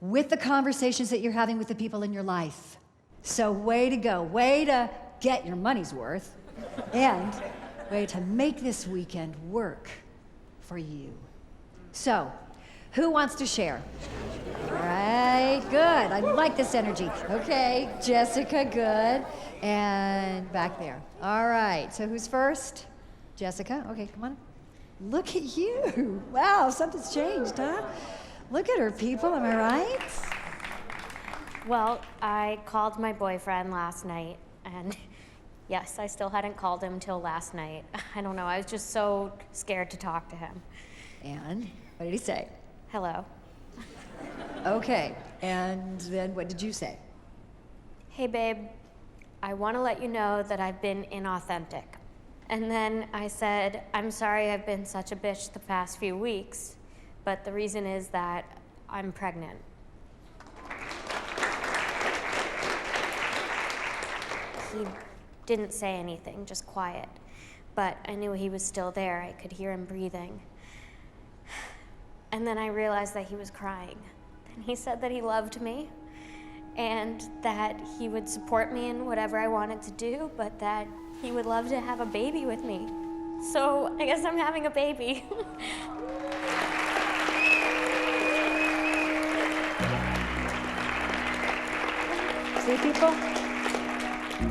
S8: with the conversations that you're having with the people in your life. So way to go. Way to get your money's worth. And way to make this weekend work for you. So, who wants to share? All right, good. I like this energy. Okay, Jessica, good. And back there. All right, so who's first? Jessica, okay, come on. Look at you. Wow, something's changed, huh? Look at her, people, am I right?
S11: Well, I called my boyfriend last night, and yes, I still hadn't called him till last night. I don't know, I was just so scared to talk to him.
S8: And what did he say?
S11: Hello.
S8: Okay, and then what did you say?
S11: Hey, babe, I want to let you know that I've been inauthentic. And then I said, I'm sorry I've been such a bitch the past few weeks, but the reason is that I'm pregnant. He didn't say anything, just quiet. But I knew he was still there. I could hear him breathing. And then I realized that he was crying. And he said that he loved me and that he would support me in whatever I wanted to do, but that he would love to have a baby with me. So I guess I'm having a baby.
S8: See, people?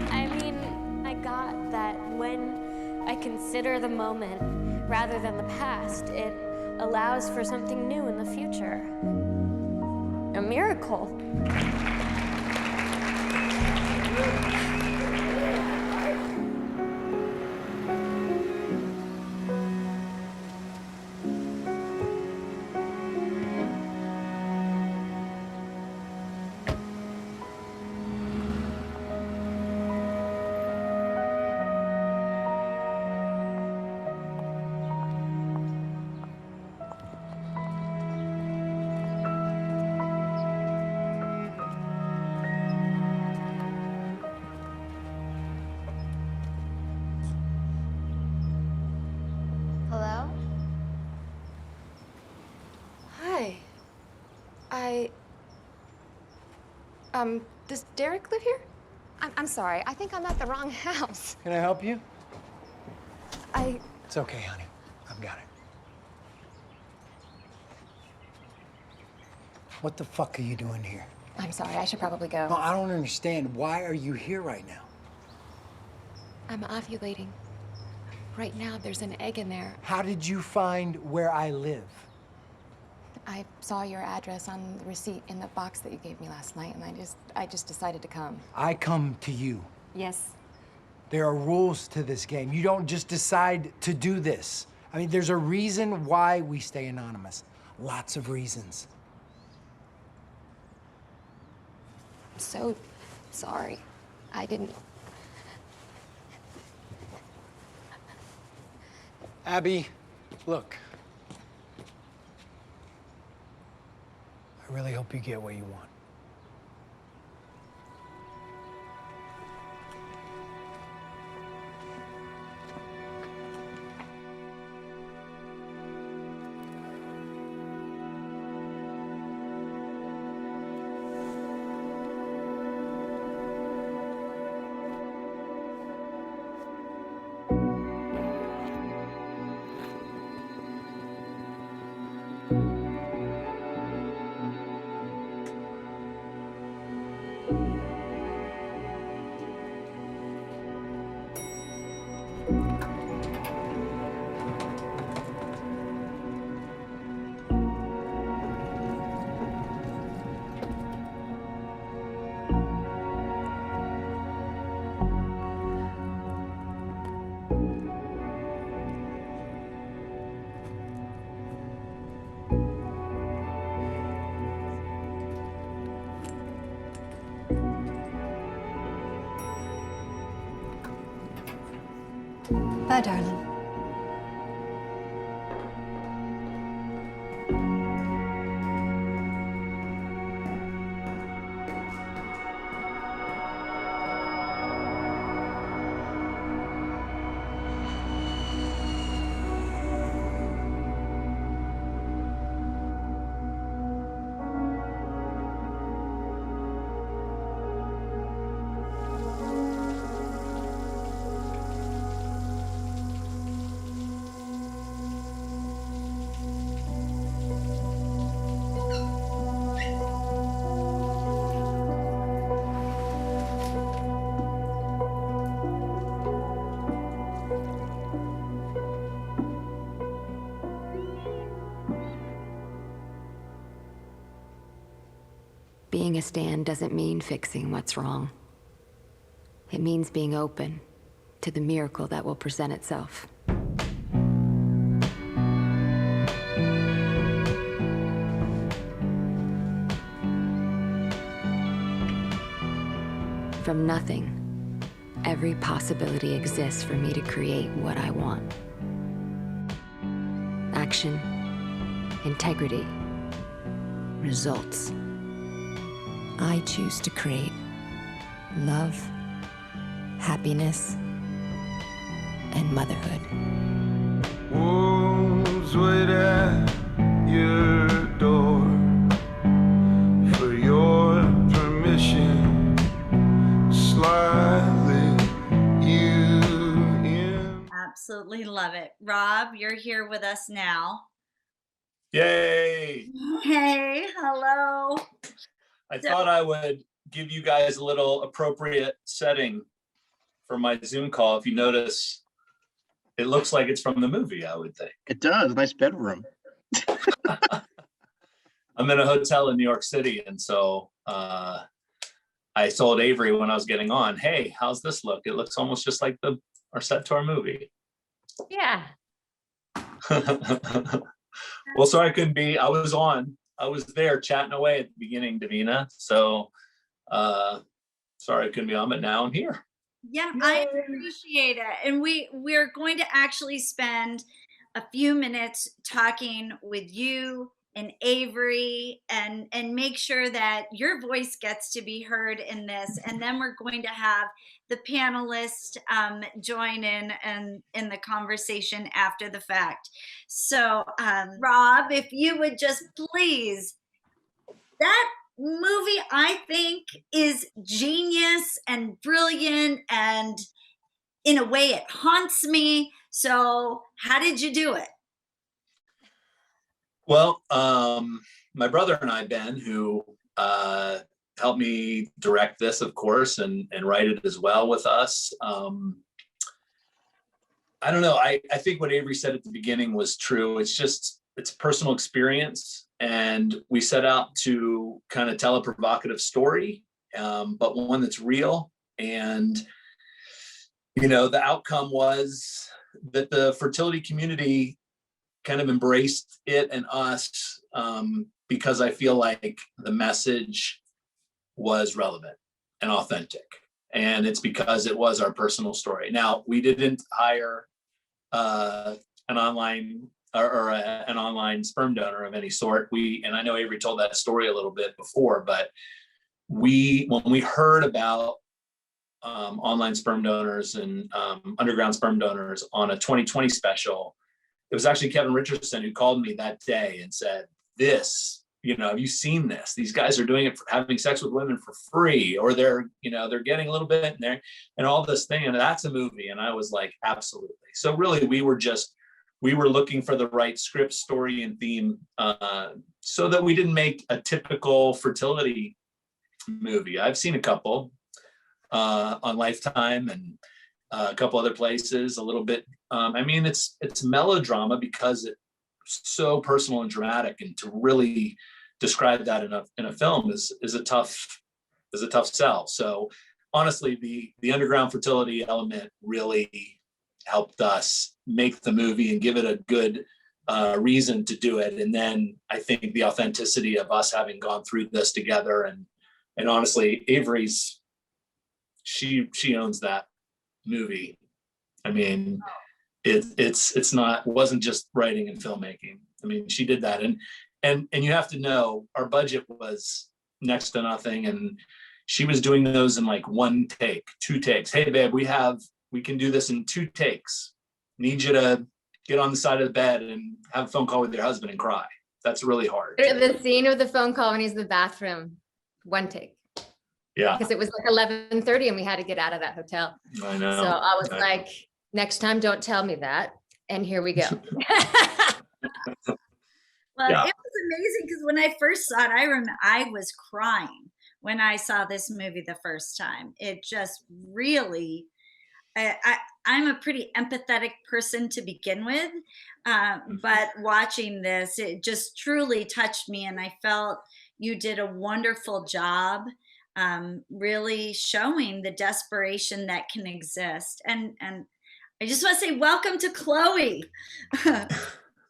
S11: I mean, I got that when I consider the moment rather than the past, it allows for something new in the future. A miracle.
S16: Hello? Hi. Does Derek live here? I'm sorry. I think I'm at the wrong house.
S12: Can I help you?
S16: I...
S12: It's okay, honey. I've got it. What the fuck are you doing here?
S16: I'm sorry. I should probably go.
S12: No, I don't understand. Why are you here right now?
S16: I'm ovulating. Right now, there's an egg in there.
S12: How did you find where I live?
S16: I saw your address on the receipt in the box that you gave me last night, and I just decided to come.
S12: I come to you.
S16: Yes.
S12: There are rules to this game. You don't just decide to do this. I mean, there's a reason why we stay anonymous. Lots of reasons.
S16: I'm so sorry. I didn't...
S12: Abby, look. I really hope you get what you want.
S8: Bye, darling.
S3: Being a stand doesn't mean fixing what's wrong. It means being open to the miracle that will present itself. From nothing, every possibility exists for me to create what I want. Action, integrity, results. I choose to create love, happiness, and motherhood.
S17: Wolves wait at your door for your permission. Slightly you in.
S1: Absolutely love it. Rob, you're here with us now.
S18: Yay!
S1: Hey, hello.
S18: I thought I would give you guys a little appropriate setting for my Zoom call. If you notice, it looks like it's from the movie, I would think.
S19: It does. Nice bedroom.
S18: I'm in a hotel in New York City, and so I told Avery when I was getting on, hey, how's this look? It looks almost just like our set to our movie.
S2: Yeah.
S18: Well, sorry I couldn't be. I was there chatting away at the beginning, Davina. So sorry I couldn't be on, but now I'm here.
S1: Yeah, I appreciate it. And we're going to actually spend a few minutes talking with you, and Avery, and make sure that your voice gets to be heard in this. And then we're going to have the panelists join in the conversation after the fact. So Rob, if you would just please, that movie I think is genius and brilliant, and in a way it haunts me. So how did you do it?
S18: Well, my brother and I, Ben, who helped me direct this, of course, and write it as well with us. I don't know. I think what Avery said at the beginning was true. It's personal experience. And we set out to kind of tell a provocative story, but one that's real. And, you know, the outcome was that the fertility community kind of embraced it and us, because I feel like the message was relevant and authentic. And it's because it was our personal story. Now, we didn't hire an online an online sperm donor of any sort. And I know Avery told that story a little bit before, but when we heard about online sperm donors and underground sperm donors on a 2020 special, it was actually Kevin Richardson who called me that day and said, this, you know, have you seen this? These guys are doing it for having sex with women for free, or they're getting a little bit in there and all this thing. And that's a movie. And I was like, absolutely. So really we were looking for the right script, story, and theme, so that we didn't make a typical fertility movie. I've seen a couple on Lifetime and a couple other places, a little bit. I mean, it's melodrama because it's so personal and dramatic, and to really describe that in a film is a tough sell. So honestly, the underground fertility element really helped us make the movie and give it a good reason to do it. And then I think the authenticity of us having gone through this together, and honestly, Avery's, she owns that movie. I mean, it wasn't just writing and filmmaking. I mean, she did that. And you have to know, our budget was next to nothing. And she was doing those in like 1 take, 2 takes. Hey babe, we can do this in 2 takes. Need you to get on the side of the bed and have a phone call with your husband and cry. That's really hard.
S16: The scene of the phone call when he's in the bathroom, 1 take.
S18: Yeah.
S16: Because it was like 11:30 and we had to get out of that hotel.
S18: I know.
S16: So I was like, next time, don't tell me that. And here we go.
S1: Well,
S18: Yeah.
S1: It was amazing because when I first saw it, I was crying when I saw this movie the first time. It just really, I'm a pretty empathetic person to begin with, but watching this, it just truly touched me, and I felt you did a wonderful job really showing the desperation that can exist. And I just want to say welcome to Chloe.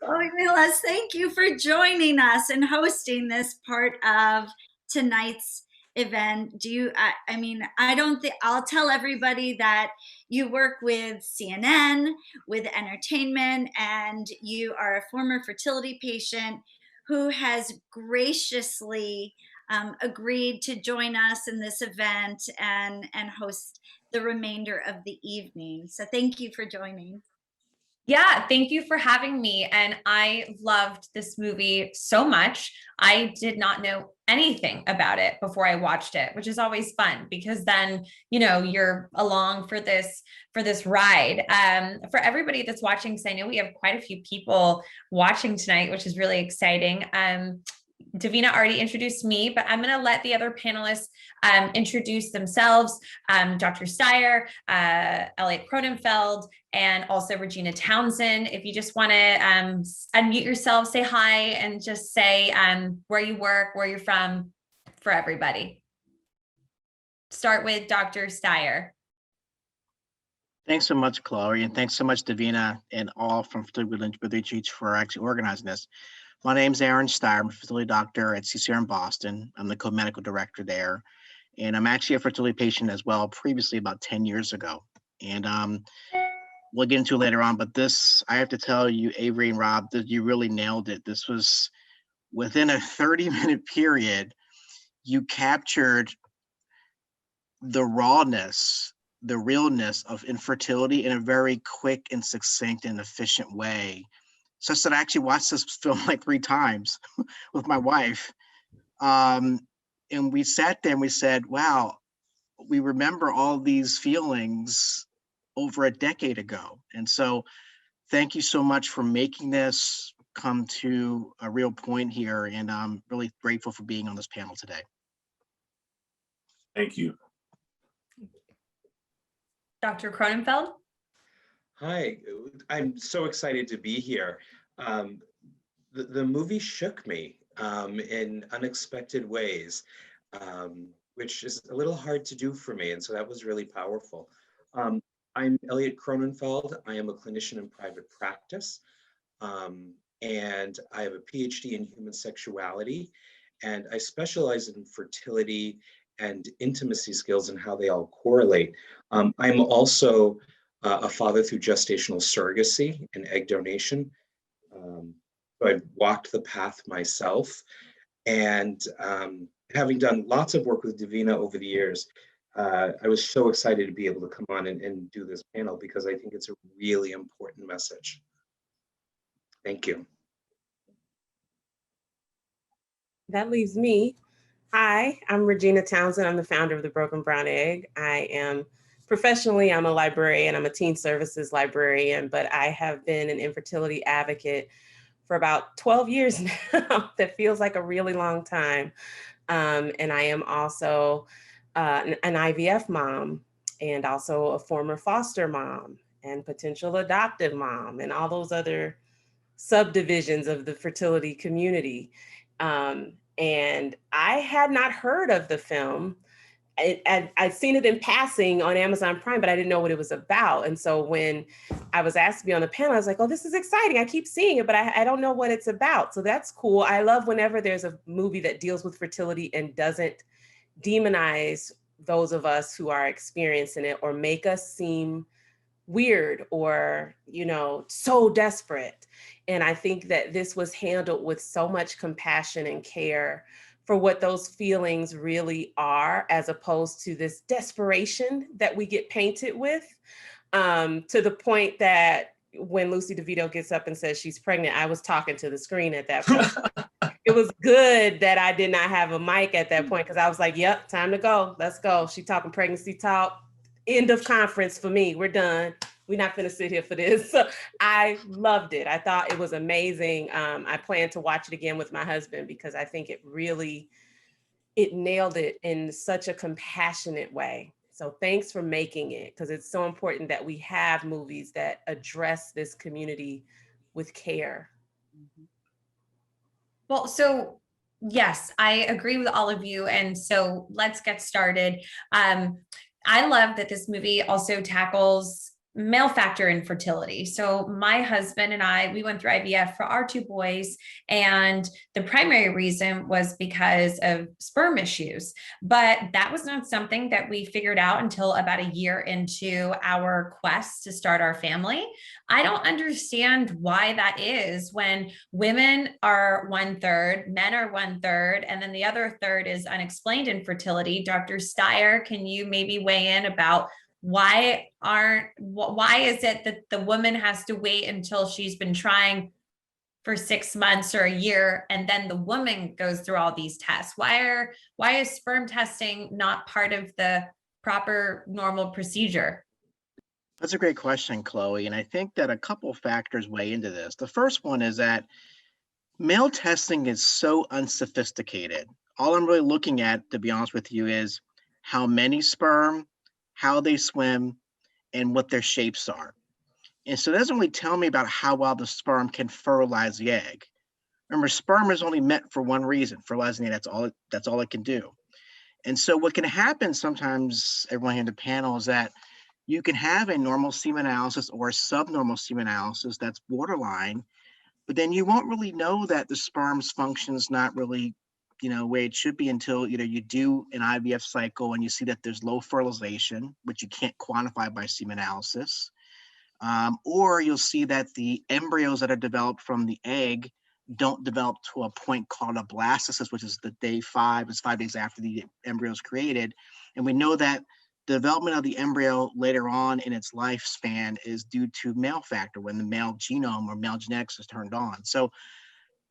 S1: Chloe Milas, thank you for joining us and hosting this part of tonight's event. I'll tell everybody that you work with CNN, with entertainment, and you are a former fertility patient who has graciously agreed to join us in this event and host the remainder of the evening. So thank you for joining.
S19: Yeah, thank you for having me. And I loved this movie so much. I did not know anything about it before I watched it, which is always fun because then, you're along for this ride. For everybody that's watching, because I know we have quite a few people watching tonight, which is really exciting. Davina already introduced me, but I'm going to let the other panelists introduce themselves. Dr. Styer, Elliott Kronenfeld, and also Regina Townsend. If you just want to unmute yourself, say hi, and just say where you work, where you're from, for everybody. Start with Dr. Styer.
S20: Thanks so much, Chloe, and thanks so much, Davina, and all from Fertility with Retreats for actually organizing this. My name's Aaron Styer. I'm a fertility doctor at CCRM Boston. I'm the co-medical director there. And I'm actually a fertility patient as well, previously about 10 years ago. And we'll get into it later on, but this, I have to tell you, Avery and Rob, that you really nailed it. This was within a 30-minute period, you captured the rawness, the realness of infertility in a very quick and succinct and efficient way, such that I actually watched this film like 3 times with my wife. And we sat there and we said, wow, we remember all these feelings over a decade ago. And so thank you so much for making this come to a real point here. And I'm really grateful for being on this panel today.
S18: Thank you.
S19: Dr. Kronenfeld?
S21: Hi, I'm so excited to be here. The movie shook me in unexpected ways, which is a little hard to do for me. And so that was really powerful. I'm Elliott Kronenfeld. I am a clinician in private practice. And I have a Ph.D. in human sexuality. And I specialize in fertility and intimacy skills and how they all correlate. I'm also a father through gestational surrogacy and egg donation. So I've walked the path myself. And having done lots of work with Davina over the years, I was so excited to be able to come on and do this panel because I think it's a really important message. Thank you.
S22: That leaves me. Hi, I'm Regina Townsend. I'm the founder of The Broken Brown Egg. I am professionally, I'm a librarian. I'm a teen services librarian, but I have been an infertility advocate for about 12 years now. That feels like a really long time. And I am also an IVF mom and also a former foster mom and potential adoptive mom and all those other subdivisions of the fertility community. And I had not heard of the film. I'd seen it in passing on Amazon Prime, but I didn't know what it was about. And so when I was asked to be on the panel, I was like, oh, this is exciting. I keep seeing it, but I don't know what it's about. So that's cool. I love whenever there's a movie that deals with fertility and doesn't demonize those of us who are experiencing it or make us seem weird or, so desperate. And I think that this was handled with so much compassion and care for what those feelings really are, as opposed to this desperation that we get painted with, to the point that when Lucy DeVito gets up and says she's pregnant, I was talking to the screen at that point. It was good that I did not have a mic at that point because I was like, yep, time to go. Let's go. She talking pregnancy talk. End of conference for me. We're done. We're not going to sit here for this. So I loved it. I thought it was amazing. I plan to watch it again with my husband because I think it nailed it in such a compassionate way. So thanks for making it, because it's so important that we have movies that address this community with care.
S19: Well, so yes, I agree with all of you. And so let's get started. I love that this movie also tackles male factor infertility. So my husband and I, we went through IVF for our 2 boys, and the primary reason was because of sperm issues. But that was not something that we figured out until about a year into our quest to start our family. I don't understand why that is when women are 1/3, men are 1/3, and then the other third is unexplained infertility. Dr. Styer, can you maybe weigh in about why is it that the woman has to wait until she's been trying for 6 months or a year, and then the woman goes through all these tests? Why is sperm testing not part of the proper normal procedure?
S20: That's a great question, Chloe. And I think that a couple factors weigh into this. The first one is that male testing is so unsophisticated. All I'm really looking at, to be honest with you, is how many sperm, how they swim, and what their shapes are. And so it doesn't really tell me about how well the sperm can fertilize the egg. Remember, sperm is only meant for one reason, fertilizing it. That's all it can do. And so what can happen sometimes, everyone here in the panel, is that you can have a normal semen analysis or a subnormal semen analysis that's borderline, but then you won't really know that the sperm's function's not really where it should be until you do an IVF cycle and you see that there's low fertilization, which you can't quantify by semen analysis, or you'll see that the embryos that are developed from the egg don't develop to a point called a blastocyst, which is the day 5, it's 5 days after the embryo is created. And we know that the development of the embryo later on in its lifespan is due to male factor, when the male genome or male genetics is turned on. So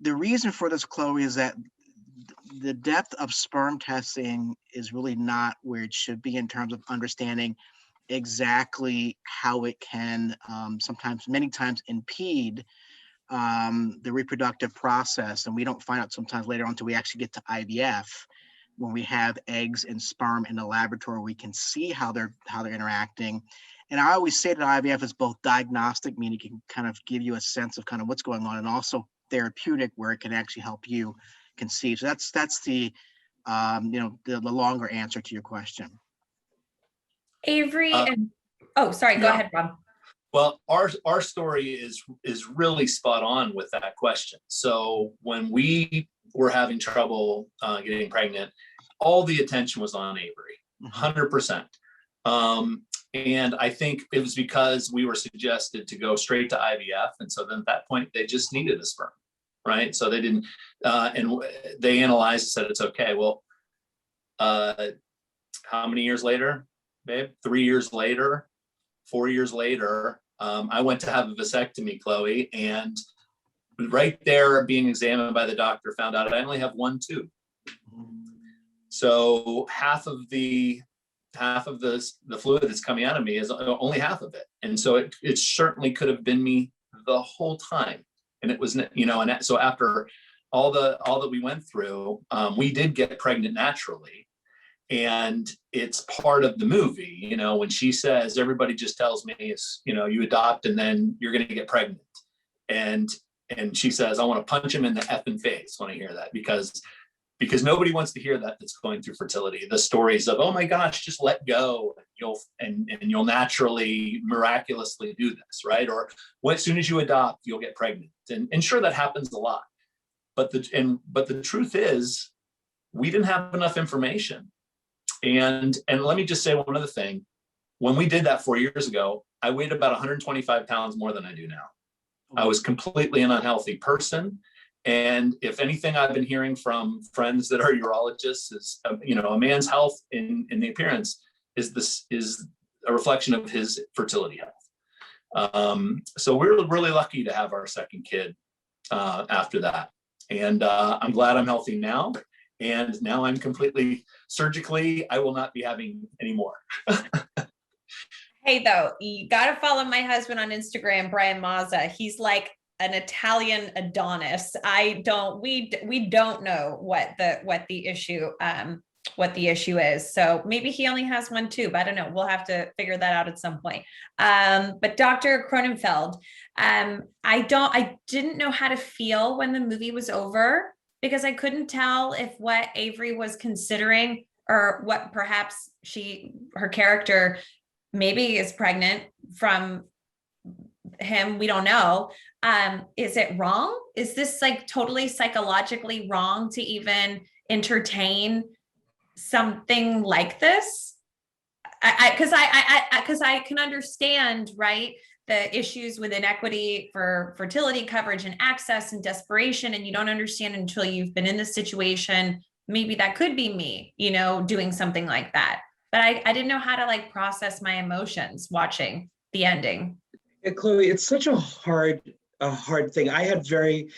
S20: the reason for this, Chloe, is that the depth of sperm testing is really not where it should be in terms of understanding exactly how it can sometimes, many times, impede the reproductive process. And we don't find out sometimes later on until we actually get to IVF. When we have eggs and sperm in the laboratory, we can see how they're interacting. And I always say that IVF is both diagnostic, meaning it can kind of give you a sense of kind of what's going on, and also therapeutic, where it can actually help you conceive. So that's the the longer answer to your question.
S19: Avery and sorry, go ahead, Rob.
S18: Well, our story is really spot on with that question. So when we were having trouble getting pregnant, all the attention was on Avery, 100%. And I think it was because we were suggested to go straight to IVF. And so then at that point, they just needed a sperm, right? So they didn't, and they analyzed and said, it's okay. Well, how many years later, babe? 3 years later, 4 years later, I went to have a vasectomy, Chloe, and right there being examined by the doctor, found out I only have 1 tube. So half of the fluid that's coming out of me is only half of it. And so it certainly could have been me the whole time. And it was, and so after all that we went through, we did get pregnant naturally. And it's part of the movie, when she says, everybody just tells me it's, you adopt and then you're going to get pregnant. And she says, I want to punch him in the effing face when I hear that, because nobody wants to hear that that's going through fertility. The stories of, oh my gosh, just let go and you'll naturally, miraculously do this, right? Or as soon as you adopt, you'll get pregnant. And sure, that happens a lot. But the truth is, we didn't have enough information. And let me just say one other thing. When we did that 4 years ago, I weighed about 125 pounds more than I do now. I was completely an unhealthy person. And if anything, I've been hearing from friends that are urologists is, a man's health in the appearance is a reflection of his fertility health. So we're really lucky to have our second kid after that. And I'm glad I'm healthy now. And now I'm completely surgically, I will not be having any more.
S19: Hey, though, you got to follow my husband on Instagram, Brian Mazza. He's like an Italian Adonis. We don't know what the issue is. So maybe he only has 1 tube. I don't know. We'll have to figure that out at some point. But Dr. Kronenfeld, I didn't know how to feel when the movie was over, because I couldn't tell if what Avery was considering or what perhaps her character maybe is pregnant from him. We don't know. Is it wrong? Is this like totally psychologically wrong to even entertain something like this? Because I can understand, right, the issues with inequity for fertility coverage and access and desperation, and you don't understand until you've been in this situation. Maybe that could be me, doing something like that. But I didn't know how to like process my emotions watching the ending.
S21: Yeah, Chloe, it's such a hard thing. I had very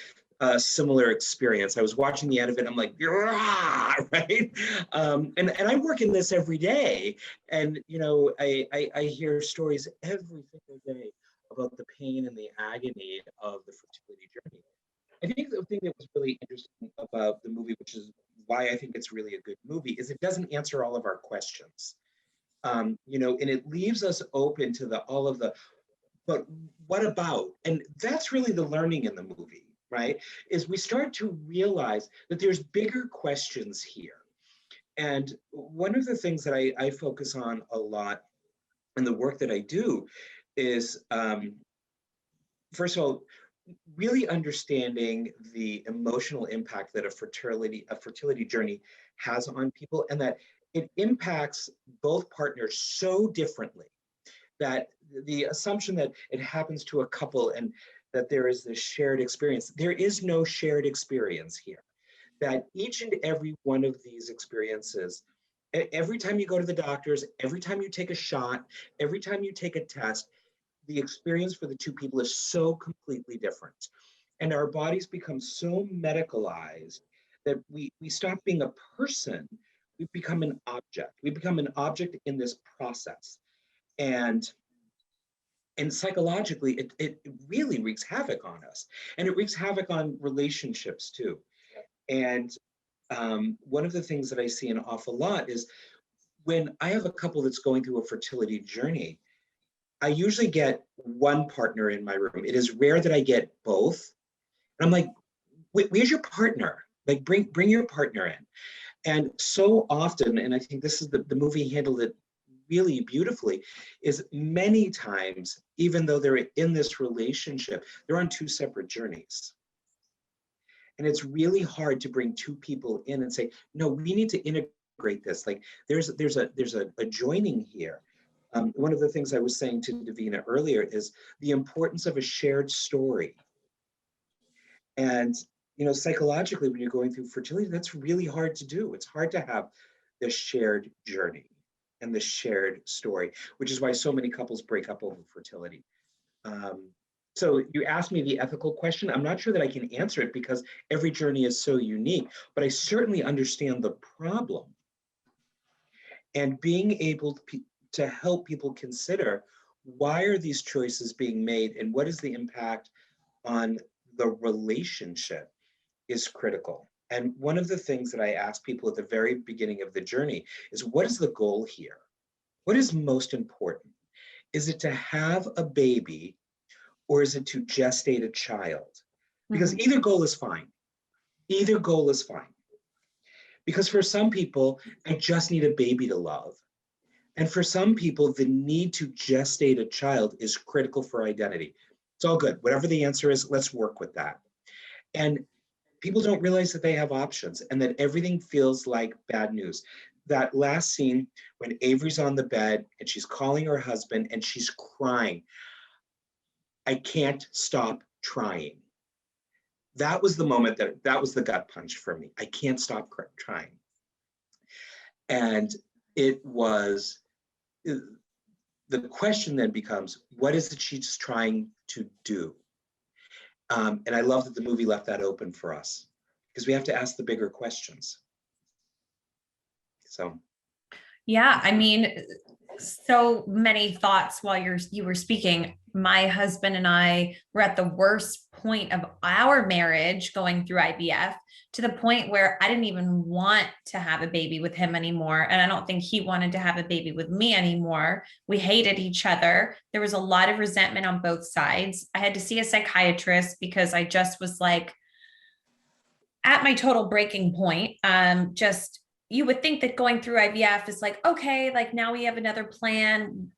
S21: similar experience. I was watching the end of it. I'm like, right? And I work in this every day. And, I hear stories every single day about the pain and the agony of the fertility journey. I think the thing that was really interesting about the movie, which is why I think it's really a good movie, is it doesn't answer all of our questions. And it leaves us open to but what about? And that's really the learning in the movie, right? Is we start to realize that there's bigger questions here. And one of the things that I focus on a lot in the work that I do is, first of all, really understanding the emotional impact that a fertility journey has on people, and that it impacts both partners so differently. that the assumption that it happens to a couple and that there is this shared experience. There is no shared experience here. That each and every one of these experiences, every time you go to the doctors, every time you take a shot, every time you take a test, the experience for the two people is so completely different. And our bodies become so medicalized that we stop being a person, we become an object. We become an object in this process. And psychologically, it really wreaks havoc on us. And it wreaks havoc on relationships too. And one of the things that I see an awful lot is when I have a couple that's going through a fertility journey, I usually get one partner in my room. It is rare that I get both. And I'm like, where's your partner? Like, bring your partner in. And so often, and I think this is the movie handled it really beautifully, is many times, even though they're in this relationship, they're on two separate journeys. And it's really hard to bring two people in and say, no, we need to integrate this. Like there's a joining here. One of the things I was saying to Davina earlier is the importance of a shared story. And psychologically, when you're going through fertility, that's really hard to do. It's hard to have the shared journey and the shared story, which is why so many couples break up over fertility. So you asked me the ethical question. I'm not sure that I can answer it because every journey is so unique, but I certainly understand the problem. And being able to help people consider, why are these choices being made and what is the impact on the relationship is critical. And one of the things that I ask people at the very beginning of the journey is, what is the goal here? What is most important? Is it to have a baby or is it to gestate a child? Because either goal is fine. Either goal is fine. Because for some people, I just need a baby to love. And for some people, the need to gestate a child is critical for identity. It's all good. Whatever the answer is, let's work with that. And people don't realize that they have options and that everything feels like bad news. That last scene when Avery's on the bed and she's calling her husband and she's crying, I can't stop trying. That was the moment that was the gut punch for me. I can't stop trying. And it was, the question then becomes, what is it she's trying to do? And I love that the movie left that open for us because we have to ask the bigger questions. So.
S19: Yeah, I mean, so many thoughts while you were speaking. My husband and I were at the worst point of our marriage going through IVF, to the point where I didn't even want to have a baby with him anymore. And I don't think he wanted to have a baby with me anymore. We hated each other. There was a lot of resentment on both sides. I had to see a psychiatrist because I just was like at my total breaking point. You would think that going through IVF is like, okay, like now we have another plan.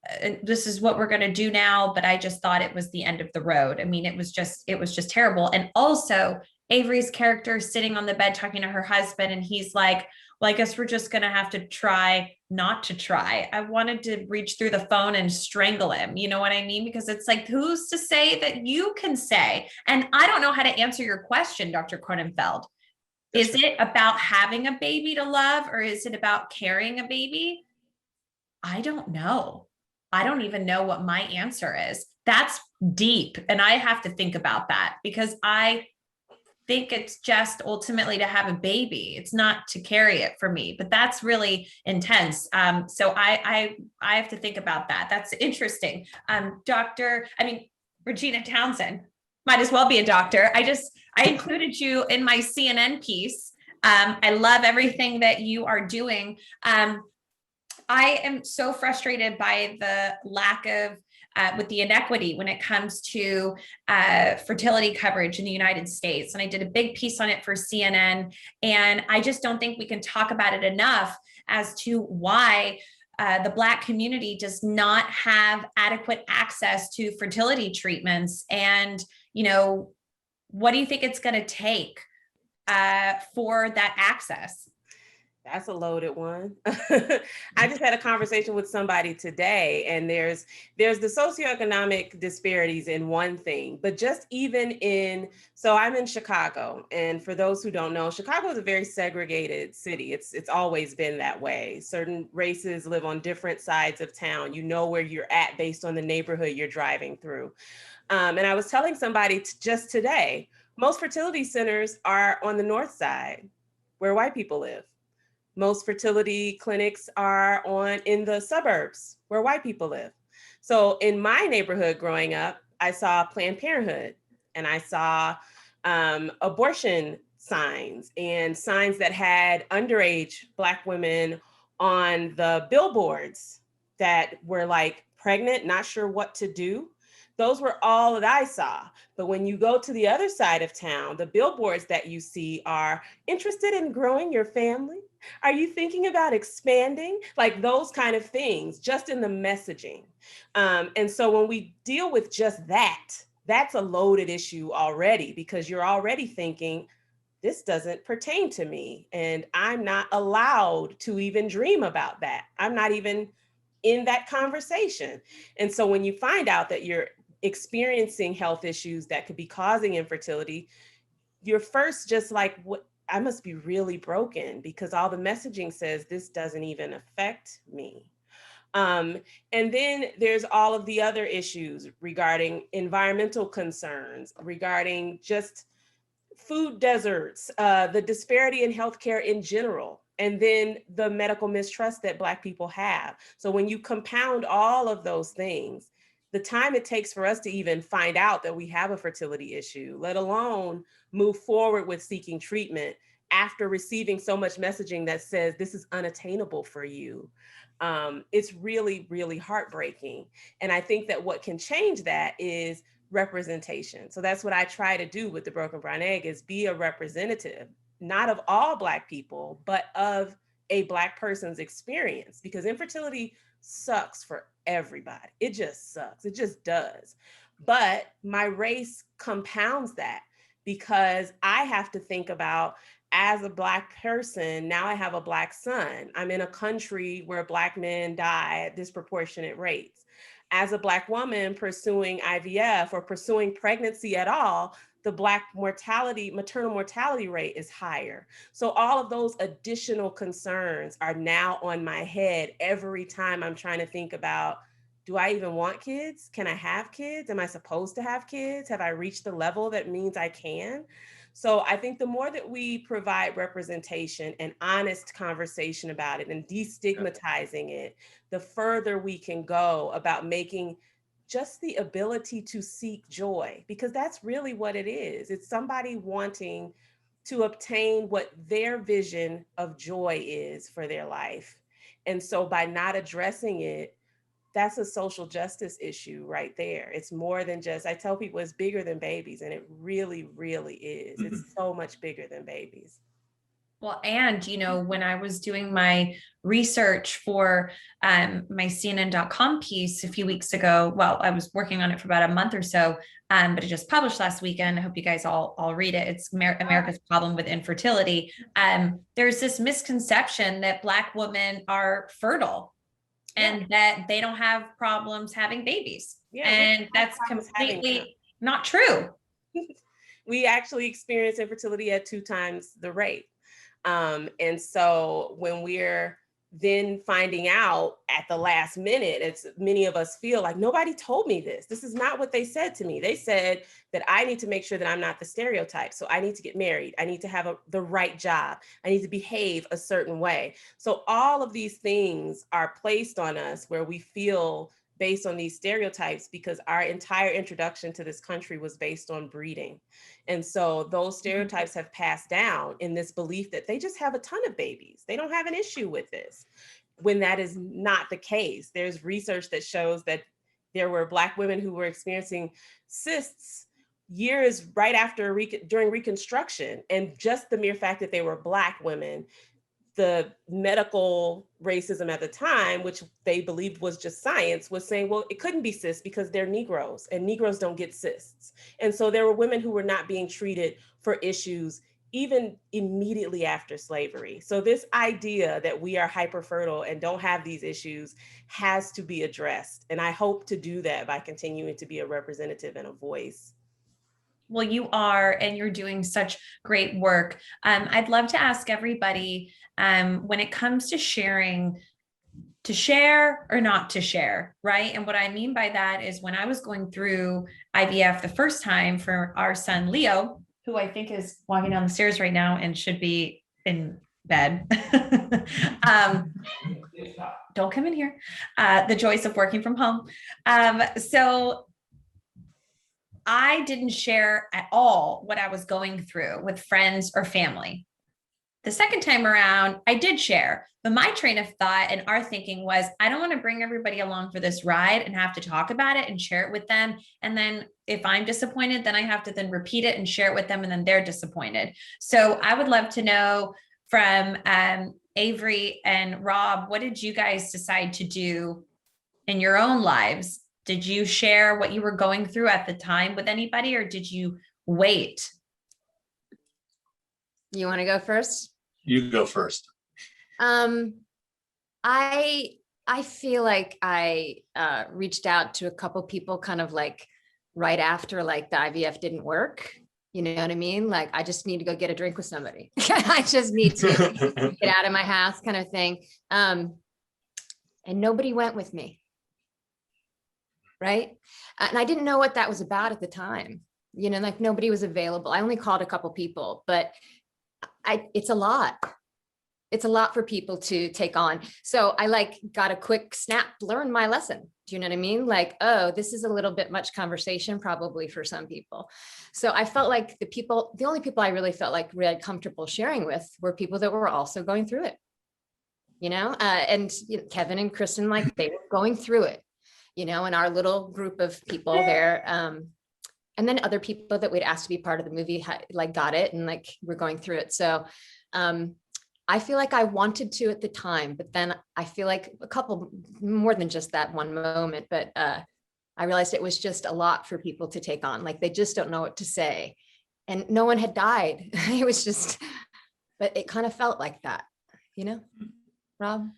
S19: This is what we're going to do now. But I just thought it was the end of the road. I mean, it was just terrible. And also Avery's character sitting on the bed talking to her husband. And he's like, well, I guess we're just going to have to try not to try. I wanted to reach through the phone and strangle him. You know what I mean? Because it's like, who's to say that you can say? And I don't know how to answer your question, Dr. Kronenfeld. Is it about having a baby to love, or is it about carrying a baby? I don't know. I don't even know what my answer is. That's deep. And I have to think about that because I think it's just ultimately to have a baby. It's not to carry it for me, but that's really intense. So I have to think about that. That's interesting. Regina Townsend might as well be a doctor. I included you in my CNN piece. I love everything that you are doing. I am so frustrated by the lack of, with the inequity when it comes to fertility coverage in the United States. And I did a big piece on it for CNN. And I just don't think we can talk about it enough as to why the Black community does not have adequate access to fertility treatments. And what do you think it's going to take for that access?
S22: That's a loaded one. I just had a conversation with somebody today, and there's the socioeconomic disparities in one thing, but just even in, so I'm in Chicago, and for those who don't know, Chicago is a very segregated city. It's always been that way. Certain races live on different sides of town. You know where you're at based on the neighborhood you're driving through. And I was telling somebody just today, most fertility centers are on the north side where white people live. Most fertility clinics are in the suburbs where white people live. So in my neighborhood growing up, I saw Planned Parenthood, and I saw abortion signs and signs that had underage Black women on the billboards that were like pregnant, not sure what to do. Those were all that I saw. But when you go to the other side of town, the billboards that you see are interested in growing your family. Are you thinking about expanding? Like those kind of things, just in the messaging. And so when we deal with just that, that's a loaded issue already, because you're already thinking, this doesn't pertain to me, and I'm not allowed to even dream about that. I'm not even in that conversation. And so when you find out that you're experiencing health issues that could be causing infertility, you're first just like, what? I must be really broken, because all the messaging says this doesn't even affect me. And then there's all of the other issues regarding environmental concerns, regarding just food deserts, the disparity in healthcare in general, and then the medical mistrust that Black people have. So when you compound all of those things, the time it takes for us to even find out that we have a fertility issue, let alone move forward with seeking treatment after receiving so much messaging that says this is unattainable for you, it's really, really heartbreaking. And I think that what can change that is representation. So that's what I try to do with the Broken Brown Egg, is be a representative, not of all Black people, but of a Black person's experience, because infertility sucks for everybody. It just sucks. It just does. But my race compounds that, because I have to think about, as a Black person, now I have a Black son. I'm in a country where Black men die at disproportionate rates. As a Black woman pursuing IVF or pursuing pregnancy at all, the Black maternal mortality rate is higher. So all of those additional concerns are now on my head every time I'm trying to think about, do I even want kids? Can I have kids? Am I supposed to have kids? Have I reached the level that means I can? So I think the more that we provide representation and honest conversation about it and destigmatizing it, the further we can go about making just the ability to seek joy, because that's really what it is. It's somebody wanting to obtain what their vision of joy is for their life. And so by not addressing it, that's a social justice issue right there. It's more than just, I tell people it's bigger than babies, and it really, really is. It's so much bigger than babies.
S19: Well, and when I was doing my research for my CNN.com piece a few weeks ago, well, I was working on it for about a month or so, but it just published last weekend. I hope you guys all read it. It's America's Problem with Infertility. There's this misconception that Black women are fertile and that they don't have problems having babies. Yeah, and that's completely not true.
S22: We actually experience infertility at 2 times the rate. And so when we're then finding out at the last minute, it's many of us feel like, nobody told me this. This is not what they said to me. They said that I need to make sure that I'm not the stereotype. So I need to get married. I need to have the right job. I need to behave a certain way. So all of these things are placed on us where we feel based on these stereotypes, because our entire introduction to this country was based on breeding. And so those stereotypes have passed down in this belief that they just have a ton of babies. They don't have an issue with this, when that is not the case. There's research that shows that there were Black women who were experiencing cysts years right after during Reconstruction. And just the mere fact that they were Black women, the medical racism at the time, which they believed was just science, was saying, well, it couldn't be cysts because they're Negroes and Negroes don't get cysts. And so there were women who were not being treated for issues even immediately after slavery. So this idea that we are hyperfertile and don't have these issues has to be addressed. And I hope to do that by continuing to be a representative and a voice.
S19: Well, you are, and you're doing such great work. I'd love to ask everybody, when it comes to sharing, to share or not to share, right? And what I mean by that is when I was going through IVF the first time for our son, Leo, who I think is walking down the stairs right now and should be in bed. Don't come in here. The joys of working from home. So I didn't share at all what I was going through with friends or family. The second time around, I did share, but my train of thought and our thinking was, I don't want to bring everybody along for this ride and have to talk about it and share it with them. And then if I'm disappointed, then I have to then repeat it and share it with them, and then they're disappointed. So I would love to know from Avery and Rob, what did you guys decide to do in your own lives? Did you share what you were going through at the time with anybody, or did you wait?
S2: You want to go first?
S18: You go first.
S2: I feel like I reached out to a couple people kind of like right after like the IVF didn't work. You know what I mean? Like, I just need to go get a drink with somebody. I just need to get out of my house kind of thing. And nobody went with me. Right. And I didn't know what that was about at the time. You know, like nobody was available. I only called a couple people, but it's a lot. It's a lot for people to take on. So I like got a quick snap, learn my lesson. Do you know what I mean? Like, oh, this is a little bit much conversation probably for some people. So I felt like the only people I really felt like really comfortable sharing with were people that were also going through it, you know, and you know, Kevin and Kristen, like they were going through it, you know, in our little group of people there. And then other people that we'd asked to be part of the movie, like got it and like we're going through it. So I feel like I wanted to at the time, but then I feel like a couple more than just that one moment, but I realized it was just a lot for people to take on. Like they just don't know what to say, and no one had died. It was just, but it kind of felt like that, you know, Rob?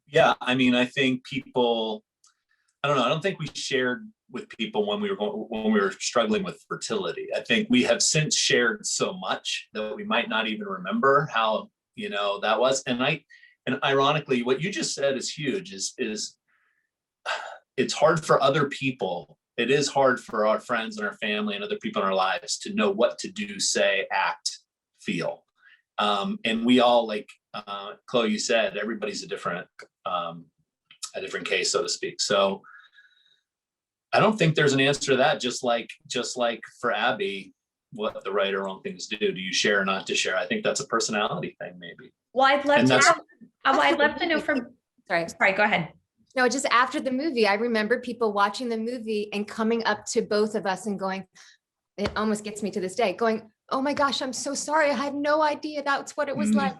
S18: Yeah, I mean, I think people, I don't know, I don't think we shared with people when we were struggling with fertility. I think we have since shared so much that we might not even remember how, you know, that was. And ironically, what you just said is huge, is it's hard for other people. It is hard for our friends and our family and other people in our lives to know what to do, say, act, feel. And we all, like Chloe, you said, everybody's a different case, so to speak. So I don't think there's an answer to that. Just like for Abby, what the right or wrong things do. Do you share or not to share? I think that's a personality thing, maybe.
S19: Well, I'd love to know from. Sorry, go ahead.
S2: No, just after the movie, I remember people watching the movie and coming up to both of us and going, it almost gets me to this day, going, "Oh my gosh, I'm so sorry. I had no idea that's what it was like."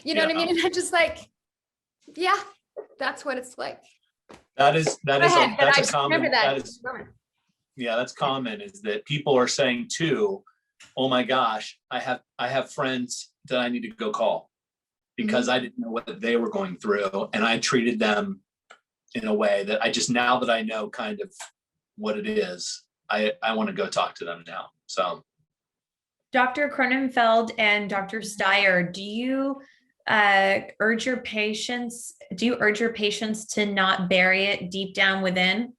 S2: You know what I mean? And I'm just like, yeah, that's what it's like.
S18: That's a common.
S2: Yeah,
S18: that's common, is that people are saying too, "Oh my gosh, I have friends that I need to go call because I didn't know what they were going through, and I treated them in a way that now that I know kind of what it is, I want to go talk to them now." So,
S19: Dr. Kronenfeld and Dr. Styer, do you urge your patients to not bury it deep down within?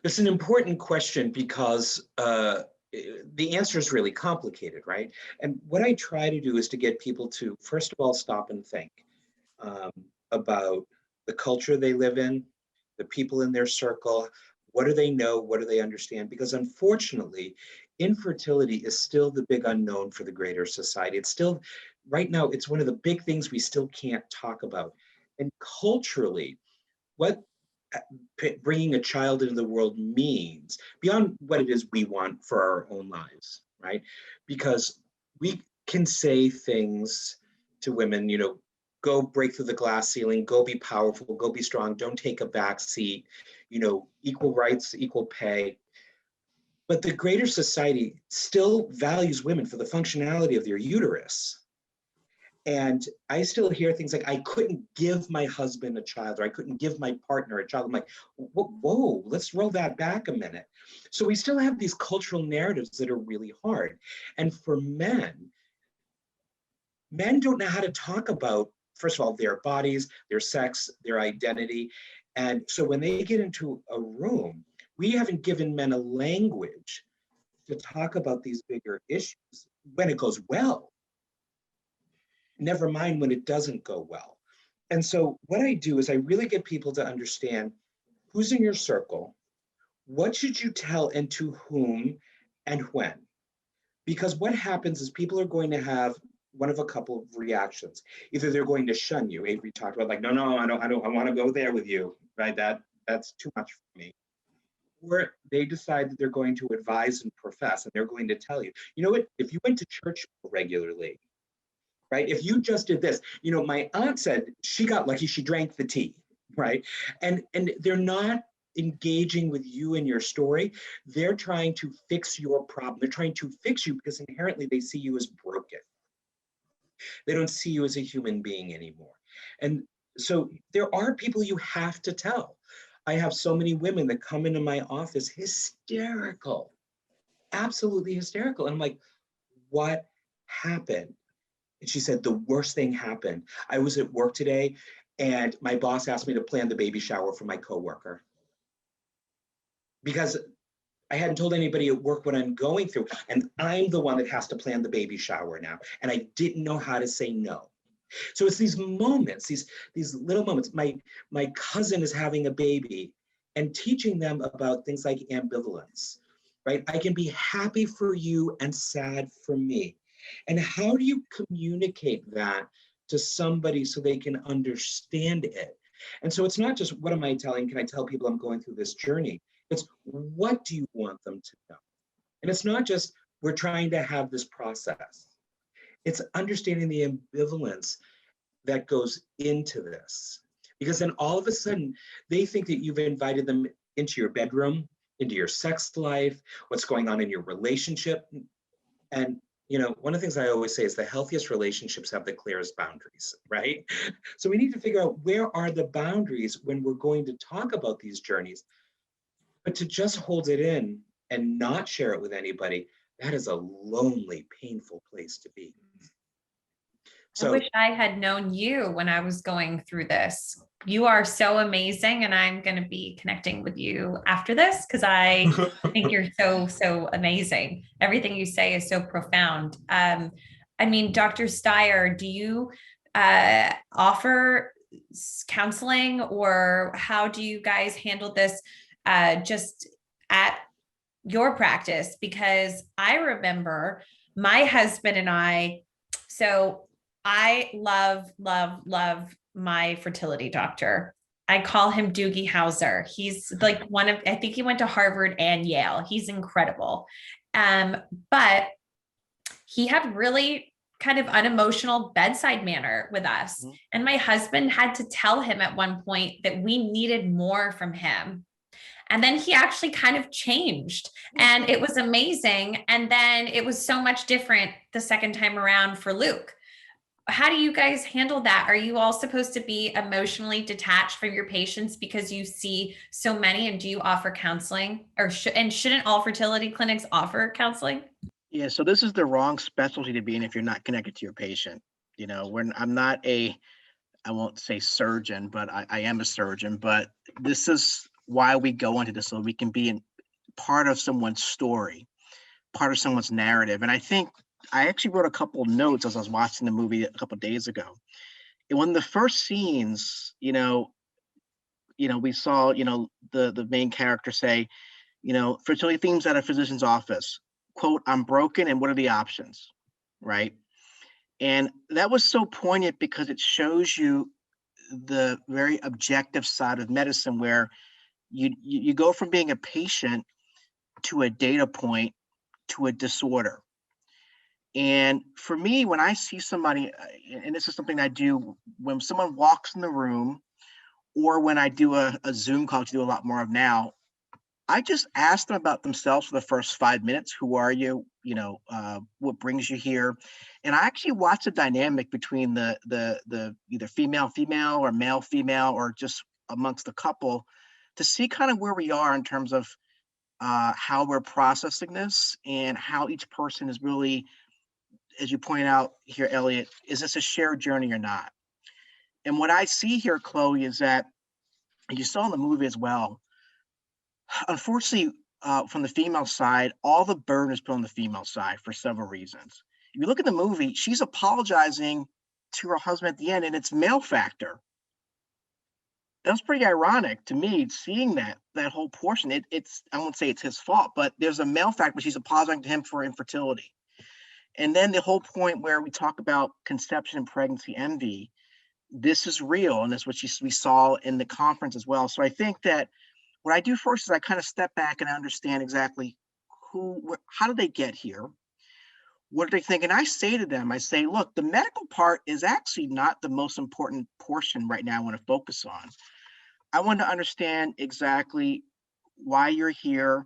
S21: That's an important question because the answer is really complicated, right? And what I try to do is to get people to, first of all, stop and think about the culture they live in, the people in their circle. What do they know? What do they understand? Because unfortunately, infertility is still the big unknown for the greater society. It's still, right now, it's one of the big things we still can't talk about. And culturally, what bringing a child into the world means, beyond what it is we want for our own lives, right? Because we can say things to women, you know, go break through the glass ceiling, go be powerful, go be strong, don't take a back seat, you know, equal rights, equal pay.
S5: But the greater society still values women for the functionality of their uterus. And I still hear things like, I couldn't give my husband a child, or I couldn't give my partner a child. I'm like, whoa, let's roll that back a minute. So we still have these cultural narratives that are really hard. And for men don't know how to talk about, first of all, their bodies, their sex, their identity. And so when they get into a room, we haven't given men a language to talk about these bigger issues when it goes well. Never mind when it doesn't go well. And so what I do is I really get people to understand who's in your circle, what should you tell and to whom and when. Because what happens is people are going to have one of a couple of reactions. Either they're going to shun you. Avery talked about like, no, I want to go there with you, right? That's too much for me. Or they decide that they're going to advise and profess, and they're going to tell you, you know what, if you went to church regularly, right? If you just did this, you know, my aunt said she got lucky, she drank the tea, right? And they're not engaging with you and your story. They're trying to fix your problem. They're trying to fix you because inherently they see you as broken. They don't see you as a human being anymore. And so there are people you have to tell. I have so many women that come into my office hysterical, absolutely hysterical. And I'm like, what happened? And she said, the worst thing happened. I was at work today and my boss asked me to plan the baby shower for my coworker. Because I hadn't told anybody at work what I'm going through. And I'm the one that has to plan the baby shower now. And I didn't know how to say no. So it's these moments, these little moments. My cousin is having a baby and teaching them about things like ambivalence, right? I can be happy for you and sad for me. And how do you communicate that to somebody so they can understand it? And so it's not just, what am I telling? Can I tell people I'm going through this journey? It's, what do you want them to know? And it's not just, we're trying to have this process. It's understanding the ambivalence that goes into this. Because then all of a sudden, they think that you've invited them into your bedroom, into your sex life, what's going on in your relationship. And, you know, one of the things I always say is the healthiest relationships have the clearest boundaries, right? So we need to figure out, where are the boundaries when we're going to talk about these journeys? But to just hold it in and not share it with anybody, that is a lonely, painful place to be.
S19: I wish I had known you when I was going through this. You are so amazing, and I'm going to be connecting with you after this because I think you're so amazing. Everything you say is so profound. I mean, Dr. Styer, do you offer counseling, or how do you guys handle this just at your practice? Because I remember my husband and I love my fertility doctor. I call him Doogie Howser. He's like I think he went to Harvard and Yale. He's incredible. But he had really kind of unemotional bedside manner with us. Mm-hmm. And my husband had to tell him at one point that we needed more from him. And then he actually kind of changed, and it was amazing. And then it was so much different the second time around for Luke. How do you guys handle that? Are you all supposed to be emotionally detached from your patients because you see so many, and do you offer counseling, or shouldn't all fertility clinics offer counseling?
S20: Yeah, so this is the wrong specialty to be in if you're not connected to your patient. You know, I'm not I won't say surgeon, but I am a surgeon, but this is why we go into this, so we can be part of someone's story, part of someone's narrative. And I think I actually wrote a couple of notes as I was watching the movie a couple of days ago. And one of the first scenes, we saw, the main character say, fertility themes at a physician's office, quote, "I'm broken, and what are the options?" Right? And that was so poignant because it shows you the very objective side of medicine, where you go from being a patient to a data point to a disorder. And for me, when I see somebody, and this is something I do when someone walks in the room, or when I do a Zoom call, which I do a lot more of now, I just asked them about themselves for the first 5 minutes. Who are you? What brings you here? And I actually watched the dynamic between the either female or male female, or just amongst the couple, to see kind of where we are in terms of how we're processing this, and how each person is really, as you point out here, Elliot, is this a shared journey or not? And what I see here, Chloe, is that you saw in the movie as well, unfortunately, from the female side, all the burden is put on the female side for several reasons. If you look at the movie, she's apologizing to her husband at the end, and it's male factor. That was pretty ironic to me, seeing that whole portion. It's I won't say it's his fault, but there's a male factor, but she's apologizing to him for infertility. And then the whole point where we talk about conception and pregnancy envy, this is real, and that's what we saw in the conference as well. So I think that what I do first is I kind of step back and understand exactly how did they get here? What are they thinking? I say to them, I say, look, the medical part is actually not the most important portion right now I want to focus on. I want to understand exactly why you're here,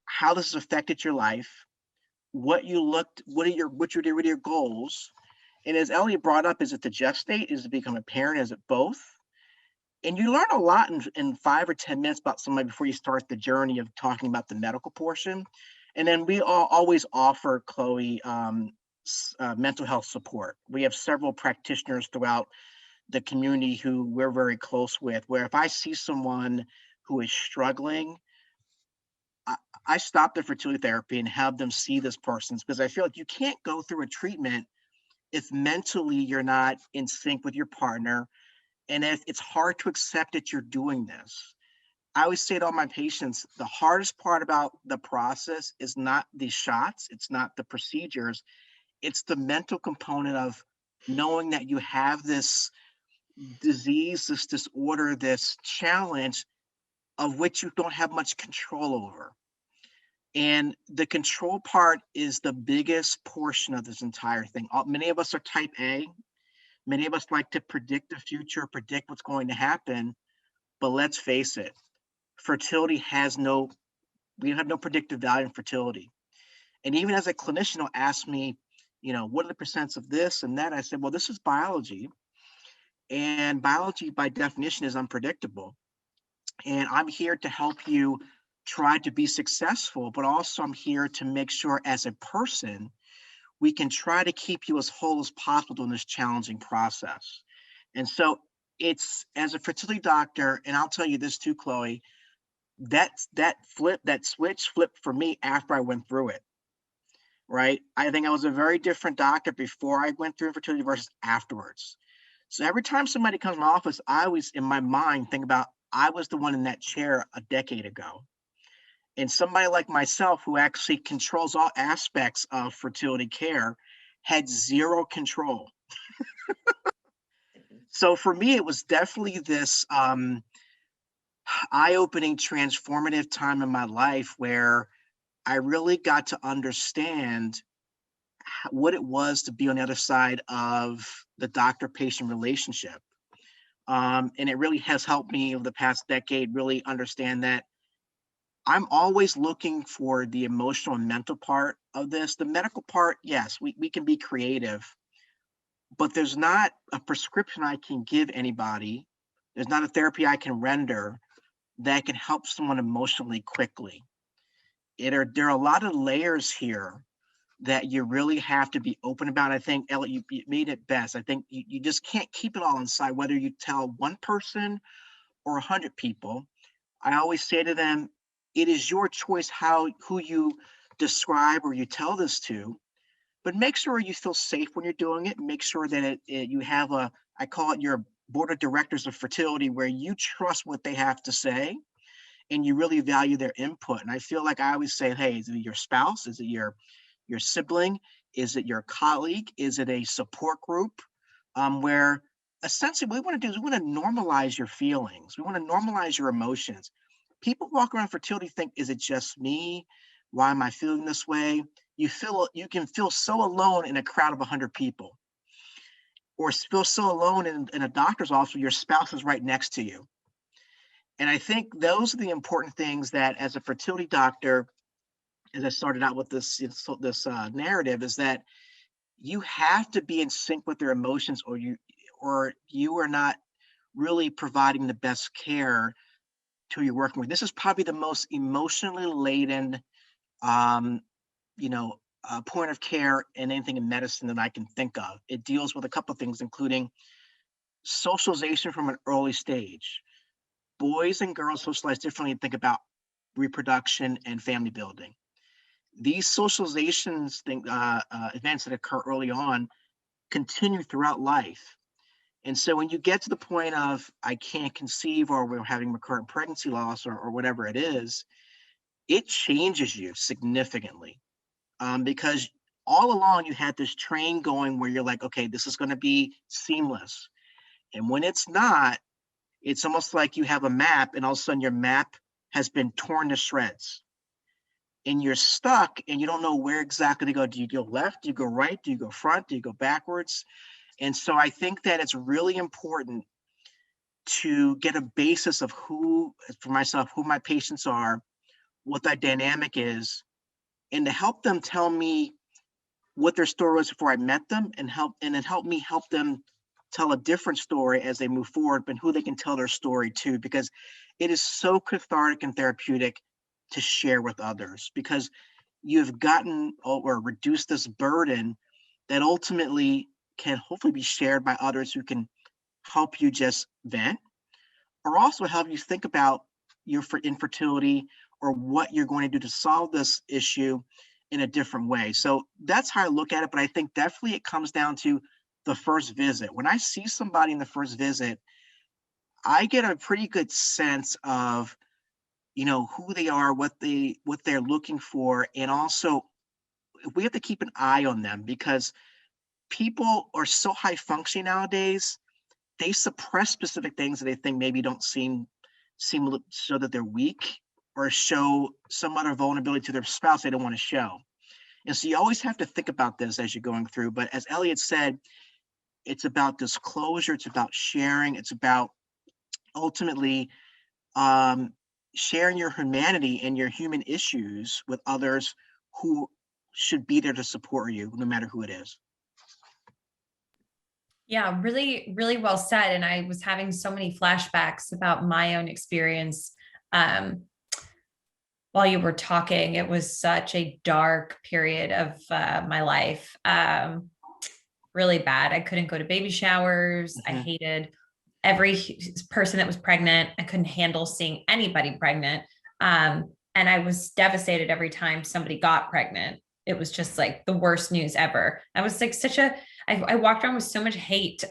S20: how this has affected your life, what are your goals? And as Elliot brought up, is it to gestate? Is it to become a parent? Is it both? And you learn a lot in 5 or 10 minutes about somebody before you start the journey of talking about the medical portion. And then we always offer, Chloe, mental health support. We have several practitioners throughout the community who we're very close with, where if I see someone who is struggling, I stop the fertility therapy and have them see this person, because I feel like you can't go through a treatment if mentally you're not in sync with your partner. And if it's hard to accept that you're doing this. I always say to all my patients, the hardest part about the process is not the shots, it's not the procedures, it's the mental component of knowing that you have this disease, this disorder, this challenge of which you don't have much control over. And the control part is the biggest portion of this entire thing. Many of us are type A. Many of us like to predict the future, predict what's going to happen, but let's face it, we have no predictive value in fertility. And even as a clinician will ask me, what are the percents of this and that? I said, well, this is biology, and biology by definition is unpredictable. And I'm here to help you try to be successful, but also I'm here to make sure as a person, we can try to keep you as whole as possible during this challenging process. And so it's, as a fertility doctor, and I'll tell you this too, Chloe, that switch flipped for me after I went through it, right? I think I was a very different doctor before I went through infertility versus afterwards. So every time somebody comes to my office, I always, in my mind, think about, I was the one in that chair a decade ago. And somebody like myself, who actually controls all aspects of fertility care, had zero control. So for me, it was definitely this eye-opening, transformative time in my life where I really got to understand what it was to be on the other side of the doctor-patient relationship. And it really has helped me over the past decade really understand that I'm always looking for the emotional and mental part of this. The medical part, yes, we can be creative, but there's not a prescription I can give anybody. There's not a therapy I can render that can help someone emotionally quickly. There are a lot of layers here that you really have to be open about. I think, Elliot, you made it best. I think you just can't keep it all inside, whether you tell one person or 100 people. I always say to them, it is your choice who you describe or you tell this to, but make sure you feel safe when you're doing it. Make sure that you have I call it your board of directors of fertility, where you trust what they have to say and you really value their input. And I feel like I always say, hey, is it your spouse? Is it your sibling? Is it your colleague? Is it a support group? Where essentially what we want to do is we want to normalize your feelings. We want to normalize your emotions. People walk around fertility think, is it just me? Why am I feeling this way? You can feel so alone in a crowd of 100 people, or feel so alone in a doctor's office where your spouse is right next to you. And I think those are the important things that, as a fertility doctor, as I started out with this narrative, is that you have to be in sync with their emotions, or you are not really providing the best care to who you're working with. This is probably the most emotionally laden, point of care in anything in medicine that I can think of. It deals with a couple of things, including socialization from an early stage. Boys and girls socialize differently and think about reproduction and family building. These socializations events that occur early on continue throughout life. And so when you get to the point of, I can't conceive, or we're having recurrent pregnancy loss, or whatever it is, it changes you significantly. Because all along you had this train going where you're like, okay, this is going to be seamless. And when it's not, it's almost like you have a map and all of a sudden your map has been torn to shreds. And you're stuck and you don't know where exactly to go. Do you go left? Do you go right? Do you go front? Do you go backwards? And so I think that it's really important to get a basis of who my patients are, what that dynamic is, and to help them tell me what their story was before I met them, and then help me help them tell a different story as they move forward, but who they can tell their story to, because it is so cathartic and therapeutic to share with others, because you've gotten or reduced this burden that ultimately can hopefully be shared by others who can help you just vent, or also help you think about your infertility or what you're going to do to solve this issue in a different way. So that's how I look at it. But I think definitely it comes down to the first visit. When I see somebody in the first visit, I get a pretty good sense of, who they are, what they're looking for. And also we have to keep an eye on them, because people are so high functioning nowadays. They suppress specific things that they think maybe don't seem so that they're weak, or show some other vulnerability to their spouse they don't want to show. And so you always have to think about this as you're going through. But as Elliott said, it's about disclosure, it's about sharing, it's about ultimately sharing your humanity and your human issues with others who should be there to support you, no matter who it is.
S19: Yeah, really, really well said. And I was having so many flashbacks about my own experience while you were talking. It was such a dark period of my life. Really bad. I couldn't go to baby showers. I hated every person that was pregnant. I couldn't handle seeing anybody pregnant. And I was devastated every time somebody got pregnant. It was just like the worst news ever. I was like I walked around with so much hate.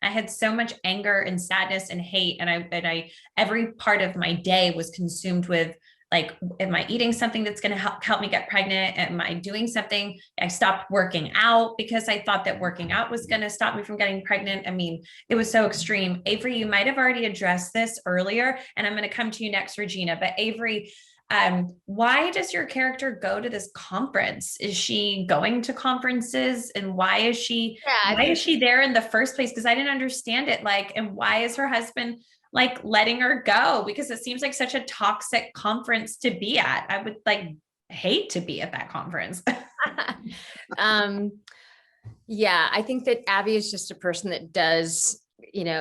S19: I had so much anger and sadness and hate. And I every part of my day was consumed with, like, am I eating something that's going to help me get pregnant? Am I doing something? I stopped working out because I thought that working out was going to stop me from getting pregnant. I mean, it was so extreme. Avery, you might have already addressed this earlier, and I'm going to come to you next, Regina. But Avery, why does your character go to this conference? Is she going to conferences, and why is she there in the first place? Because I didn't understand it. And why is her husband letting her go? Because it seems like such a toxic conference to be at. I would hate to be at that conference.
S2: Yeah, I think that Abby is just a person that does,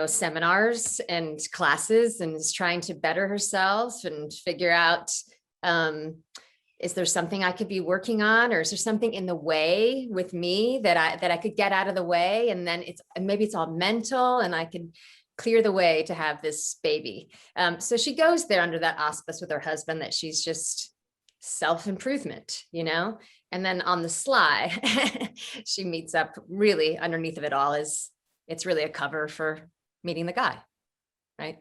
S2: seminars and classes and is trying to better herself and figure out, is there something I could be working on, or is there something in the way with me that I could get out of the way? And then maybe it's all mental and I could clear the way to have this baby. So she goes there under that auspice with her husband that she's just self-improvement, and then on the sly, she meets up. Really underneath of it all it's really a cover for meeting the guy, right?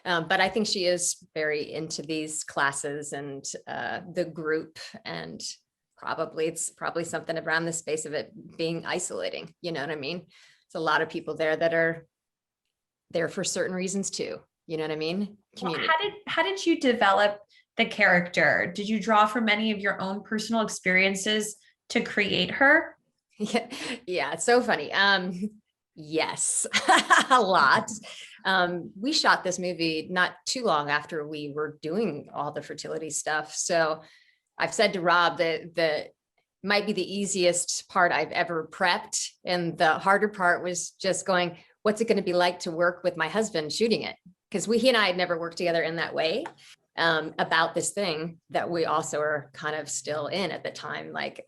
S2: But I think she is very into these classes and the group, and it's probably something around the space of it being isolating. You know what I mean? It's a lot of people there that are there for certain reasons too. You know what I mean? Community.
S19: Well, how did you develop the character? Did you draw from any of your own personal experiences to create her?
S2: Yeah, it's so funny. Yes, a lot. We shot this movie not too long after we were doing all the fertility stuff. So I've said to Rob that the might be the easiest part I've ever prepped. And the harder part was just going, what's it going to be like to work with my husband shooting it? Because he and I had never worked together in that way, about this thing that we also are kind of still in at the time. Like,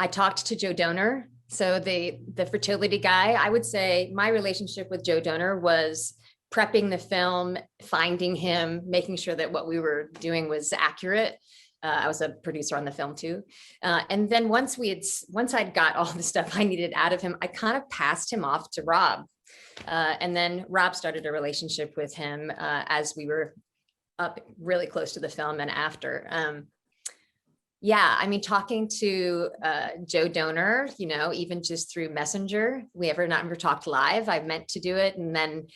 S2: I talked to Joe Donor. So the fertility guy, I would say my relationship with Joe Donor was prepping the film, finding him, making sure that what we were doing was accurate. I was a producer on the film too. And then once I'd got all the stuff I needed out of him, I kind of passed him off to Rob. And then Rob started a relationship with him as we were up really close to the film and after. Yeah, I mean, talking to Joe Donor, even just through Messenger, we never talked live. I meant to do it, and then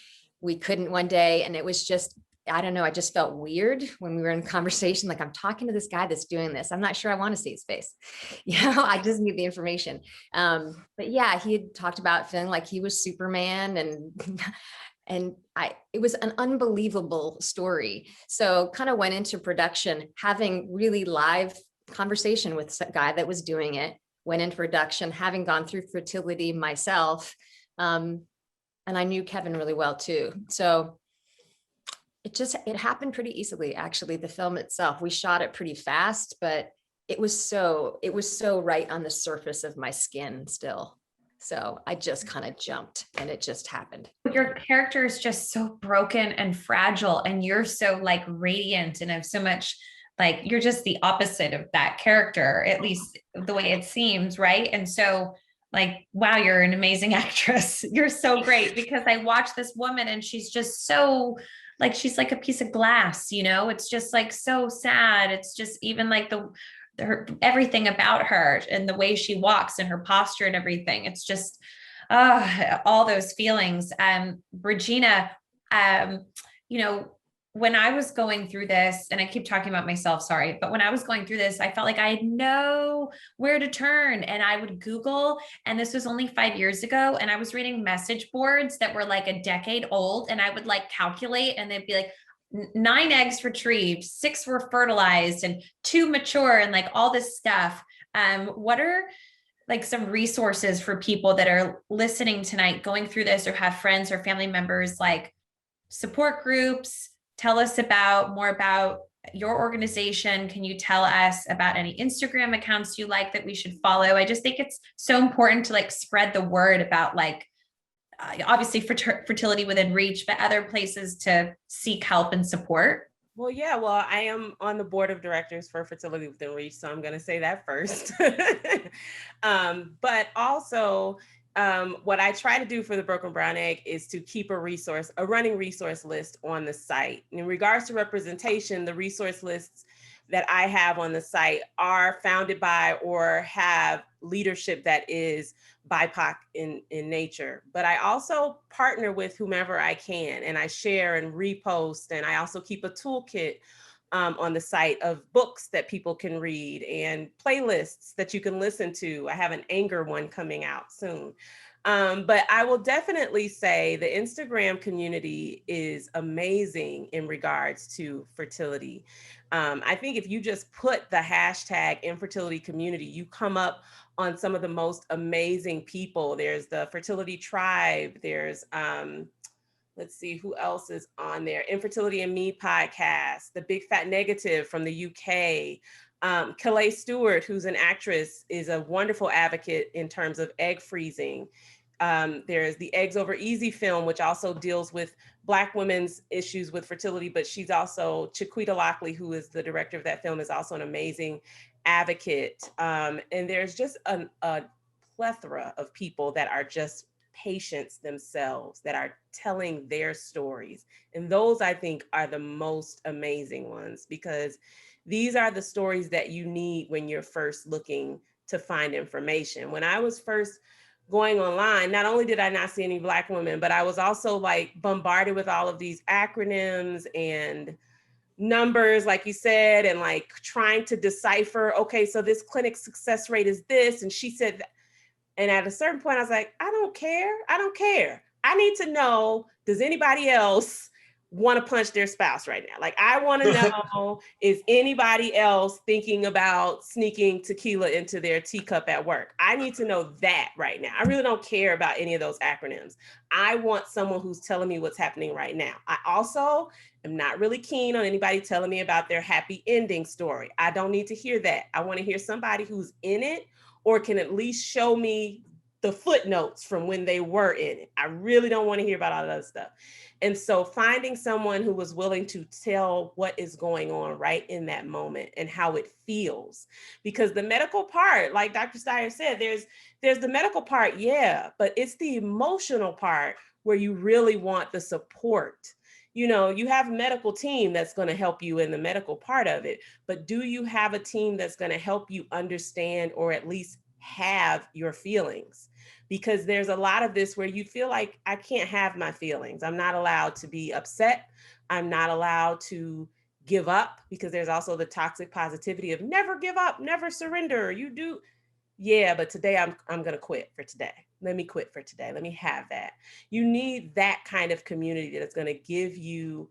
S2: we couldn't one day, and it was just, I don't know, I just felt weird when we were in conversation, like I'm talking to this guy that's doing this. I'm not sure I want to see his face. I just need the information. But yeah, he had talked about feeling like he was Superman, and it was an unbelievable story. So kind of went into production, having really live conversation with a guy that was doing it, went into production, having gone through fertility myself. And I knew Kevin really well too. So it happened pretty easily, actually. The film itself, we shot it pretty fast, but it was so right on the surface of my skin still. So I just kind of jumped and it just happened.
S19: Your character is just so broken and fragile, and you're so like radiant and have so much, like, you're just the opposite of that character, at least the way it seems, right? And so like, wow, you're an amazing actress. You're so great, because I watch this woman and she's just so like, she's like a piece of glass, it's just like so sad. It's just even like her everything about her and the way she walks and her posture and everything. It's just all those feelings. Regina, when I was going through this, and I keep talking about myself, sorry, but when I was going through this, I felt like I had nowhere to turn, and I would Google, and this was only 5 years ago, and I was reading message boards that were like a decade old, and I would like calculate, and they'd be like 9 eggs retrieved, 6 were fertilized, and 2 mature, and like all this stuff. What are like some resources for people that are listening tonight, going through this, or have friends or family members, like support groups? Tell us more about your organization. Can you tell us about any Instagram accounts you like that we should follow? I just think it's so important to like spread the word about like, obviously fertility within reach, but other places to seek help and support.
S22: Well, I am on the board of directors for Fertility Within Reach, so I'm going to say that first. But also, what I try to do for the Broken Brown Egg is to keep a running resource list on the site. In regards to representation, the resource lists that I have on the site are founded by or have leadership that is BIPOC in nature. But I also partner with whomever I can, and I share and repost, and I also keep a toolkit on the site of books that people can read and playlists that you can listen to. I have an anger one coming out soon. But I will definitely say the Instagram community is amazing in regards to fertility. I think if you just put the hashtag infertility community, you come up on some of the most amazing people. There's the Fertility Tribe. There's, let's see who else is on there. Infertility and Me podcast, The Big Fat Negative from the UK. Calais Stewart, who's an actress, is a wonderful advocate in terms of egg freezing. There's the Eggs Over Easy film, which also deals with Black women's issues with fertility, but she's also, Chiquita Lockley, who is the director of that film, is also an amazing advocate. And there's just a plethora of people that are just patients themselves, that are telling their stories. And those, I think, are the most amazing ones, because these are the stories that you need when you're first looking to find information. When I was first going online, not only did I not see any Black women, but I was also like bombarded with all of these acronyms and numbers, like you said, and like trying to decipher, okay, so this clinic success rate is this, and she said that. And at a certain point, I was like, I don't care. I don't care. I need to know, does anybody else want to punch their spouse right now? Like, I want to know, is anybody else thinking about sneaking tequila into their teacup at work? I need to know that right now. I really don't care about any of those acronyms. I want someone who's telling me what's happening right now. I also am not really keen on anybody telling me about their happy ending story. I don't need to hear that. I want to hear somebody who's in it or can at least show me the footnotes from when they were in it. I really don't want to hear about all that other stuff. And so finding someone who was willing to tell what is going on right in that moment and how it feels. Because the medical part, like Dr. Styer said, there's the medical part, yeah, but it's the emotional part where you really want the support. You know, you have a medical team that's going to help you in the medical part of it, but do you have a team that's going to help you understand or at least have your feelings? Because there's a lot of this where you feel like, I can't have my feelings. I'm not allowed to be upset. I'm not allowed to give up, because there's also the toxic positivity of never give up, never surrender. You do. Yeah, but today I'm going to quit for today. Let me quit for today. Let me have that. You need that kind of community that's going to give you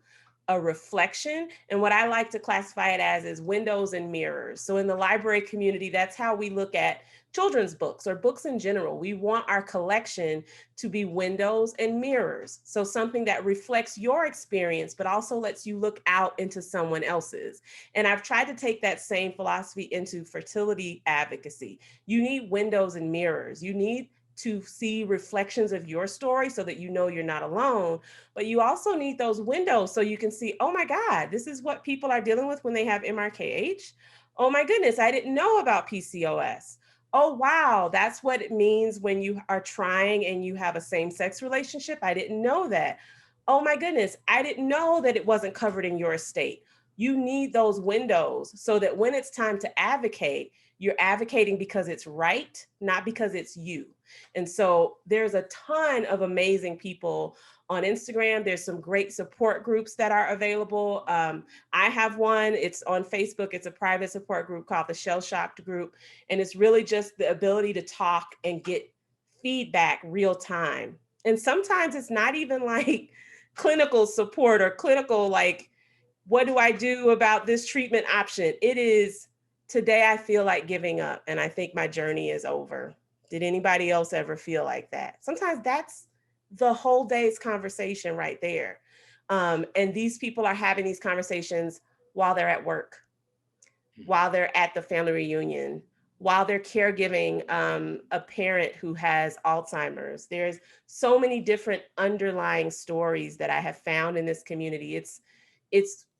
S22: a reflection. And what I like to classify it as is windows and mirrors. So in the library community, that's how we look at children's books or books in general. We want our collection to be windows and mirrors. So something that reflects your experience, but also lets you look out into someone else's. And I've tried to take that same philosophy into fertility advocacy. You need windows and mirrors. You need to see reflections of your story so that you know you're not alone, but you also need those windows so you can see, oh my God, this is what people are dealing with when they have MRKH. Oh my goodness, I didn't know about PCOS. Oh wow, that's what it means when you are trying and you have a same-sex relationship. I didn't know that. Oh my goodness, I didn't know that it wasn't covered in your estate. You need those windows so that when it's time to advocate, you're advocating because it's right, not because it's you. And so there's a ton of amazing people on Instagram. There's some great support groups that are available. I have one, it's on Facebook. It's a private support group called the Shell Shocked Group. And it's really just the ability to talk and get feedback real time. And sometimes it's not even like clinical support or clinical, like, what do I do about this treatment option? It is, today I feel like giving up and I think my journey is over. Did anybody else ever feel like that? Sometimes that's the whole day's conversation right there. And these people are having these conversations while they're at work, while they're at the family reunion, while they're caregiving a parent who has Alzheimer's. There's so many different underlying stories that I have found in this community. It's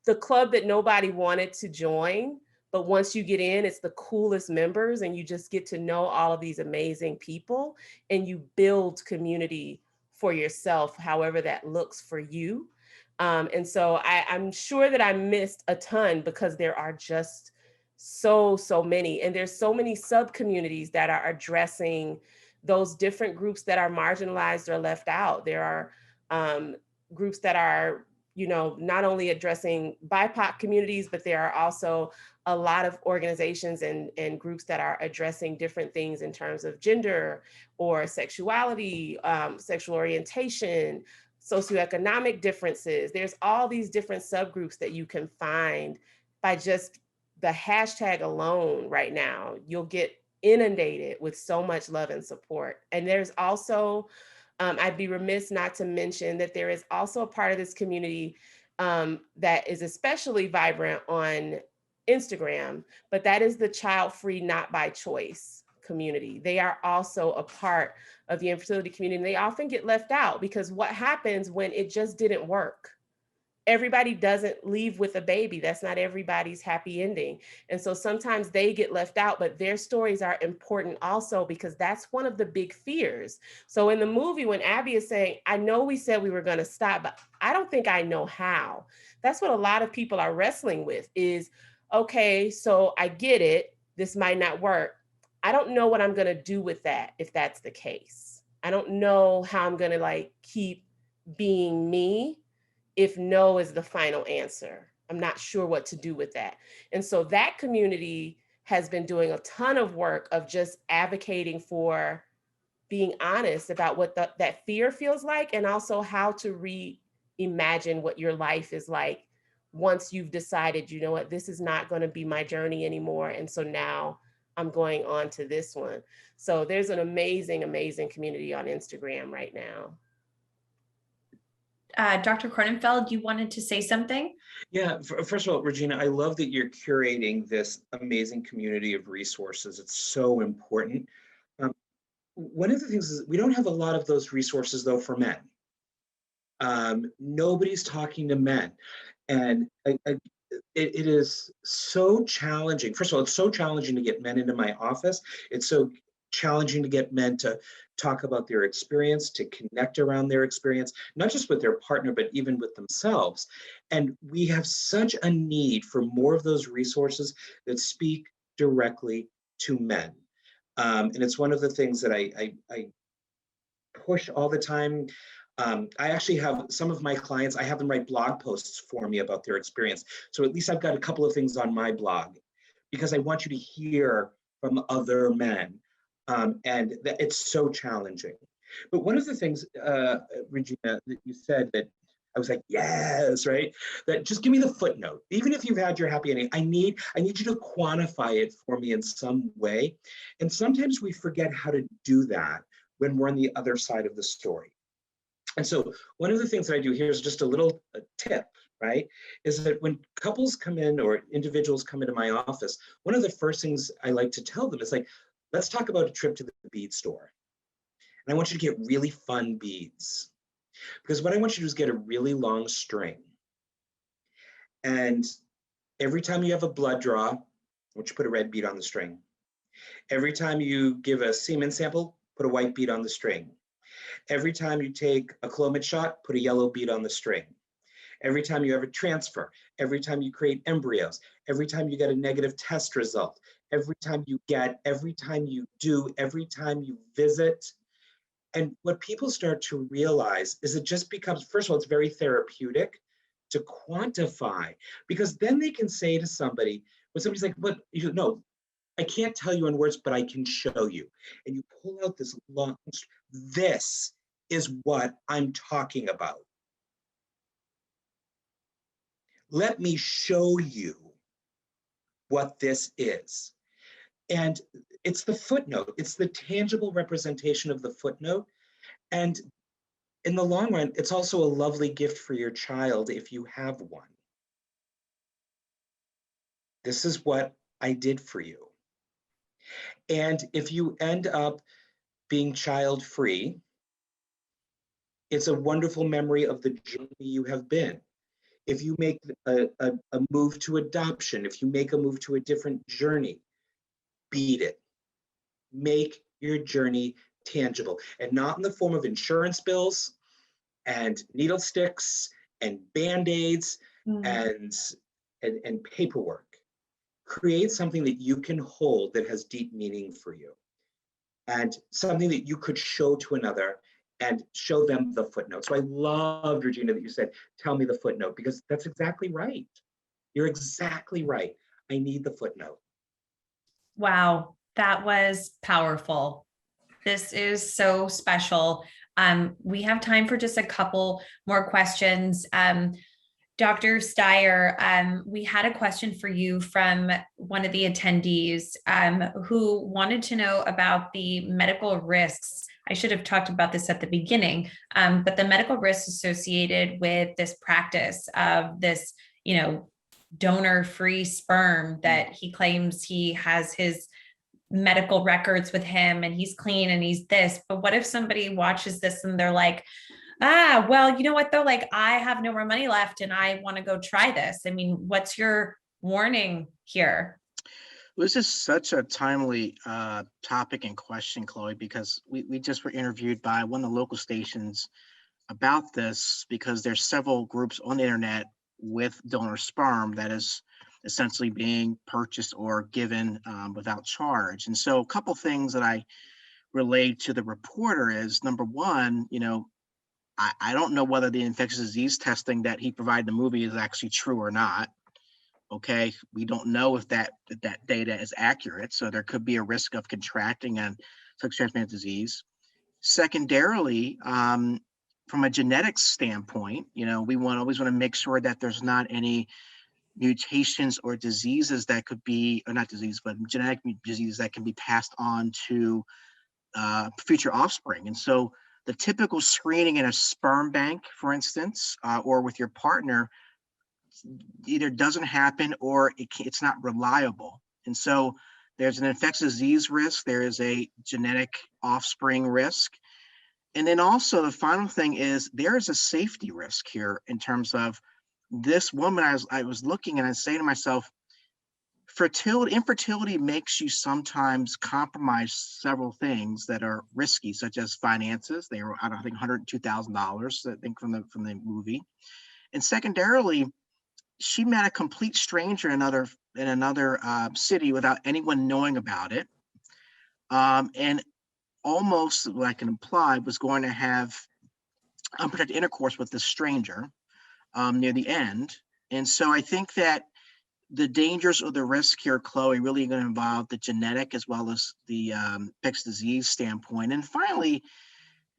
S22: the club that nobody wanted to join, but once you get in, it's the coolest members and you just get to know all of these amazing people and you build community for yourself, however that looks for you. And so I'm sure that I missed a ton because there are just so many, and there's so many sub communities that are addressing those different groups that are marginalized or left out. There are groups that are, you know, not only addressing BIPOC communities, but there are also a lot of organizations and groups that are addressing different things in terms of gender or sexuality, sexual orientation, socioeconomic differences. There's all these different subgroups that you can find by just the hashtag alone right now. You'll get inundated with so much love and support. And there's also, I'd be remiss not to mention that there is also a part of this community that is especially vibrant on Instagram, but that is the child-free not by choice community. They are also a part of the infertility community, and they often get left out because what happens when it just didn't work? Everybody doesn't leave with a baby. That's not everybody's happy ending. And so sometimes they get left out, but their stories are important also because that's one of the big fears. So in the movie, when Abby is saying, I know we said we were going to stop, but I don't think I know how. That's what a lot of people are wrestling with is, okay, so I get it. This might not work. I don't know what I'm going to do with that if that's the case. I don't know how I'm going to like keep being me if no is the final answer. I'm not sure what to do with that. And so that community has been doing a ton of work of just advocating for being honest about what that fear feels like, and also how to reimagine what your life is like once you've decided, you know what, this is not going to be my journey anymore. And so now I'm going on to this one. So there's an amazing, amazing community on Instagram right now.
S19: Dr. Kronenfeld, you wanted to say something?
S5: Yeah, first of all, Regina, I love that you're curating this amazing community of resources. It's so important. One of the things is we don't have a lot of those resources, though, for men. Nobody's talking to men. And it is so challenging. First of all, it's so challenging to get men into my office. It's so challenging to get men to talk about their experience, to connect around their experience, not just with their partner, but even with themselves. And we have such a need for more of those resources that speak directly to men. And it's one of the things that I push all the time. I actually have some of my clients, I have them write blog posts for me about their experience. So at least I've got a couple of things on my blog because I want you to hear from other men. And it's so challenging. But one of the things, Regina, that you said that I was like, yes, right? That just give me the footnote. Even if you've had your happy ending, I need you to quantify it for me in some way. And sometimes we forget how to do that when we're on the other side of the story. And so one of the things that I do here is just a little tip, right? Is that when couples come in or individuals come into my office, one of the first things I like to tell them is like, let's talk about a trip to the bead store. And I want you to get really fun beads. Because what I want you to do is get a really long string. And every time you have a blood draw, I want you to put a red bead on the string. Every time you give a semen sample, put a white bead on the string. Every time you take a Clomid shot, put a yellow bead on the string. Every time you have a transfer, every time you create embryos, every time you get a negative test result, every time you do, every time you visit. And what people start to realize is it just becomes, first of all, it's very therapeutic to quantify, because then they can say to somebody, when somebody's like, "But you know, I can't tell you in words, but I can show you." And you pull out this long, this is what I'm talking about. Let me show you what this is. And it's the footnote. It's the tangible representation of the footnote. And in the long run, it's also a lovely gift for your child if you have one. This is what I did for you. And if you end up being child-free, it's a wonderful memory of the journey you have been. If you make a move to adoption, if you make a move to a different journey, beat it. Make your journey tangible, and not in the form of insurance bills and needle sticks and Band-Aids and paperwork. Create something that you can hold that has deep meaning for you, and something that you could show to another and show them the footnote. So I loved, Regina, that you said, tell me the footnote, because that's exactly right. You're exactly right. I need the footnote.
S19: Wow, that was powerful. This is so special. We have time for just a couple more questions. Dr. Styer, we had a question for you from one of the attendees who wanted to know about the medical risks. I should have talked about this at the beginning, but the medical risks associated with this practice of this, donor-free sperm that he claims he has his medical records with him and he's clean and he's this. But what if somebody watches this and they're like, well, you know what though? Like, I have no more money left and I want to go try this. I mean, what's your warning here?
S20: This is such a timely topic and question, Chloe, because we just were interviewed by one of the local stations about this, because there's several groups on the internet with donor sperm that is essentially being purchased or given without charge. And so a couple things that I relayed to the reporter is, number one, I don't know whether the infectious disease testing that he provided in the movie is actually true or not. Okay, we don't know if that data is accurate, so there could be a risk of contracting a sexually transmitted disease. Secondarily, from a genetics standpoint, we always want to make sure that there's not any mutations or diseases that could be, or not disease, but genetic diseases that can be passed on to future offspring. And so the typical screening in a sperm bank, for instance, or with your partner, either doesn't happen or it's not reliable. And so there's an infectious disease risk, there is a genetic offspring risk. And then also the final thing is there is a safety risk here in terms of this woman. I was looking and I say to myself, infertility makes you sometimes compromise several things that are risky, such as finances. They were, I think, $102,000, I think, from the movie. And secondarily, she met a complete stranger in another city without anyone knowing about it, and almost, what I can imply, was going to have unprotected intercourse with this stranger near the end. And so I think that the dangers or the risk here, Chloe, really going to involve the genetic as well as the infectious disease standpoint. And finally,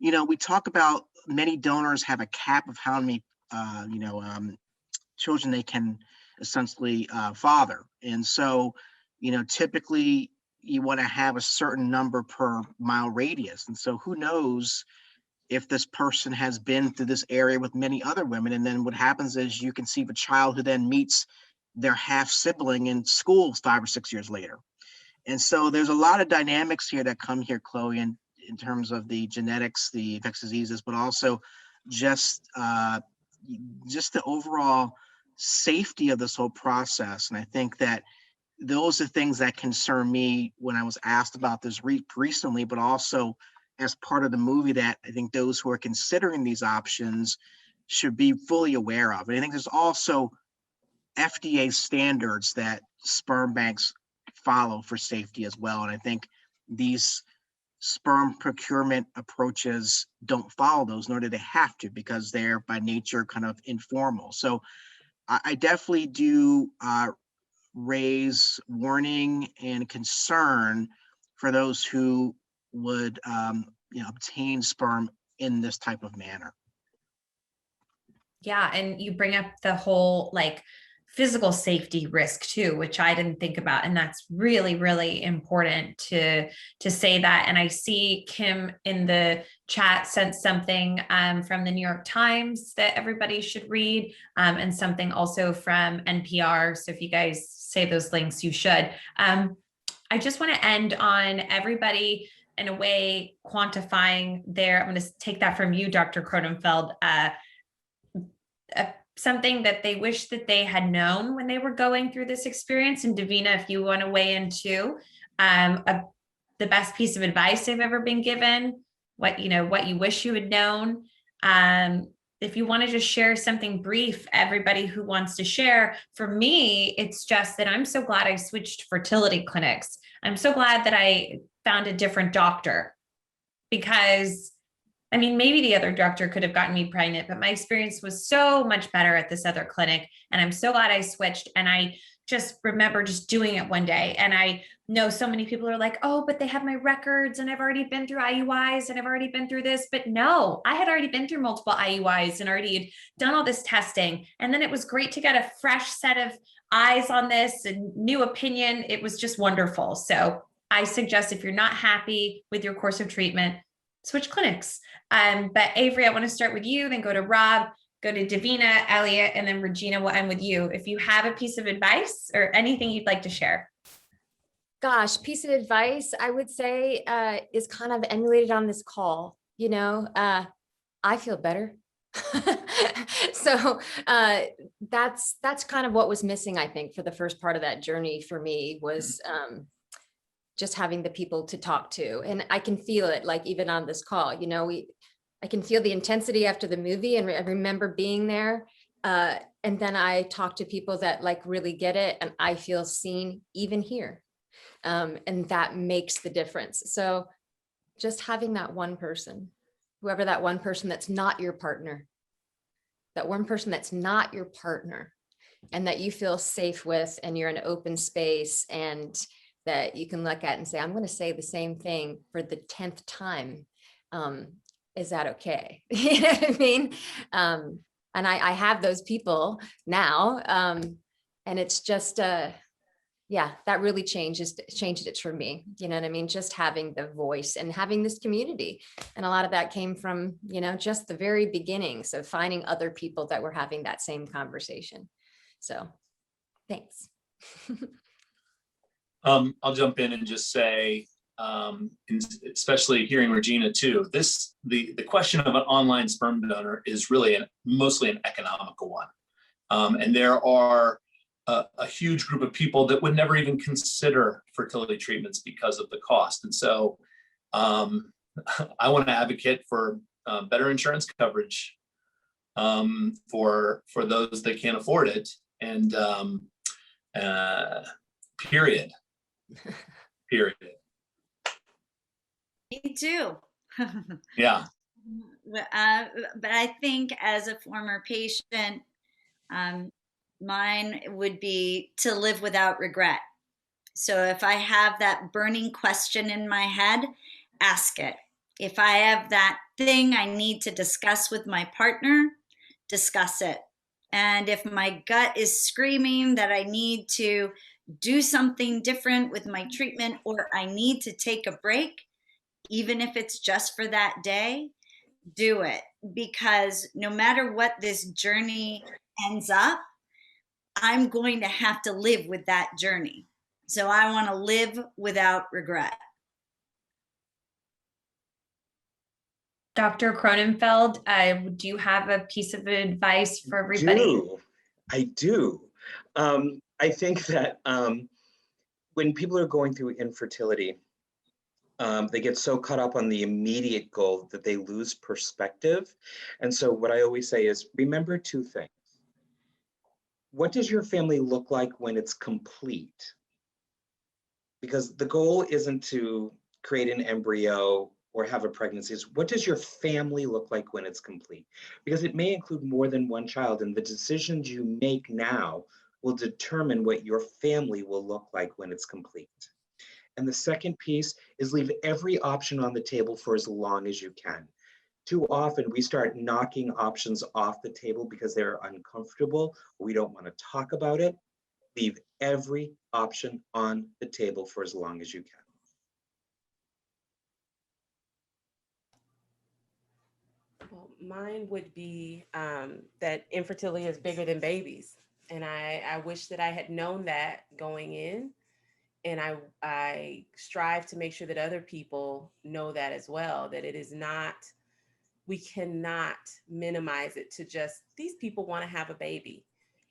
S20: we talk about many donors have a cap of how many children they can essentially father. And so, typically you want to have a certain number per mile radius. And so who knows if this person has been through this area with many other women. And then what happens is you conceive a child who then meets their half sibling in school 5 or 6 years later. And so there's a lot of dynamics here that come here, Chloe, in terms of the genetics, the infectious diseases, but also just the overall safety of this whole process. And I think that those are things that concern me when I was asked about this recently, but also as part of the movie that I think those who are considering these options should be fully aware of. And I think there's also FDA standards that sperm banks follow for safety as well. And I think these sperm procurement approaches don't follow those, nor do they have to, because they're by nature kind of informal. So I definitely do raise warning and concern for those who would obtain sperm in this type of manner.
S19: Yeah, and you bring up the whole physical safety risk too, which I didn't think about. And that's really, really important to say that. And I see Kim in the chat sent something from the New York Times that everybody should read, and something also from NPR. So if you guys save those links, you should. I just want to end on everybody in a way quantifying their, I'm going to take that from you, Dr. Kronenfeld, something that they wish that they had known when they were going through this experience. And Davina, if you want to weigh in too, the best piece of advice they've ever been given, what you wish you had known. If you want to just share something brief, everybody who wants to share. For me, it's just that I'm so glad I switched fertility clinics. I'm so glad that I found a different doctor, because maybe the other doctor could have gotten me pregnant, but my experience was so much better at this other clinic. And I'm so glad I switched. And I just remember just doing it one day. And I know so many people are like, oh, but they have my records and I've already been through IUIs and I've already been through this. But no, I had already been through multiple IUIs and already had done all this testing. And then it was great to get a fresh set of eyes on this and new opinion. It was just wonderful. So I suggest, if you're not happy with your course of treatment, switch clinics. But Avery, I want to start with you, then go to Rob, go to Davina, Elliott, and then Regina will end with you. If you have a piece of advice or anything you'd like to share.
S2: Gosh, piece of advice I would say is kind of emulated on this call. I feel better. So that's kind of what was missing, I think, for the first part of that journey for me, was just having the people to talk to. And I can feel it, even on this call, I can feel the intensity after the movie, and I remember being there. And then I talk to people that really get it, and I feel seen even here. And that makes the difference. So just having that one person, whoever that one person that's not your partner, and that you feel safe with, and you're in an open space, and that you can look at and say, I'm going to say the same thing for the 10th time. Is that okay? You know what I mean? And I have those people now. And it's just, yeah, that really changed it for me. You know what I mean? Just having the voice and having this community. And a lot of that came from, you know, just the very beginnings of finding other people that were having that same conversation. So thanks.
S18: I'll jump in and just say, especially hearing Regina too, the question of an online sperm donor is really mostly an economical one. And there are a huge group of people that would never even consider fertility treatments because of the cost. And so I want to advocate for better insurance coverage for those that can't afford it. And period.
S1: Me too.
S18: Yeah.
S1: But I think as a former patient, mine would be to live without regret. So if I have that burning question in my head, ask it. If I have that thing I need to discuss with my partner, discuss it. And if my gut is screaming that I need to do something different with my treatment, or I need to take a break, even if it's just for that day, do it. Because no matter what this journey ends up, I'm going to have to live with that journey. So I want to live without regret.
S19: Dr. Kronenfeld, do you have a piece of advice for everybody?
S5: I do. I think that when people are going through infertility, they get so caught up on the immediate goal that they lose perspective. And so what I always say is, remember two things. What does your family look like when it's complete? Because the goal isn't to create an embryo or have a pregnancy. It's what does your family look like when it's complete? Because it may include more than one child, and the decisions you make now will determine what your family will look like when it's complete. And the second piece is leave every option on the table for as long as you can. Too often we start knocking options off the table because they're uncomfortable, or we don't want to talk about it. Leave every option on the table for as long as you can.
S22: Well, mine would be that infertility is bigger than babies. And I wish that I had known that going in. And I strive to make sure that other people know that as well, that it is not, we cannot minimize it to just, these people want to have a baby.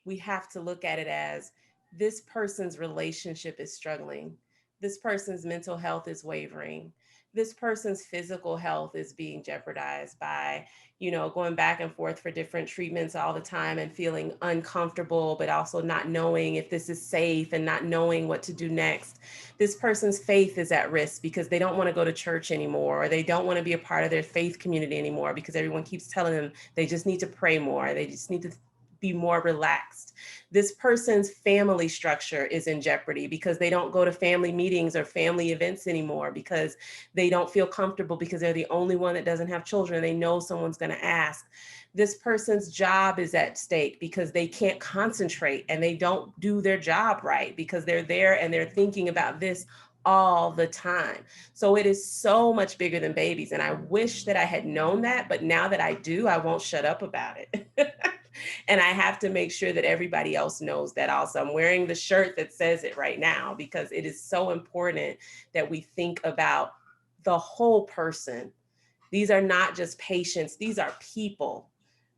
S22: We have to look at it as this person's relationship is struggling. This person's mental health is wavering. This person's physical health is being jeopardized by, going back and forth for different treatments all the time and feeling uncomfortable, but also not knowing if this is safe and not knowing what to do next. This person's faith is at risk because they don't want to go to church anymore, or they don't want to be a part of their faith community anymore because everyone keeps telling them they just need to pray more. They just need to be more relaxed. This person's family structure is in jeopardy because they don't go to family meetings or family events anymore because they don't feel comfortable because they're the only one that doesn't have children. They know someone's going to ask. This person's job is at stake because they can't concentrate and they don't do their job right because they're there and they're thinking about this all the time. So it is so much bigger than babies. And I wish that I had known that, but now that I do, I won't shut up about it. And I have to make sure that everybody else knows that also. I'm wearing the shirt that says it right now because it is so important that we think about the whole person. These are not just patients, these are people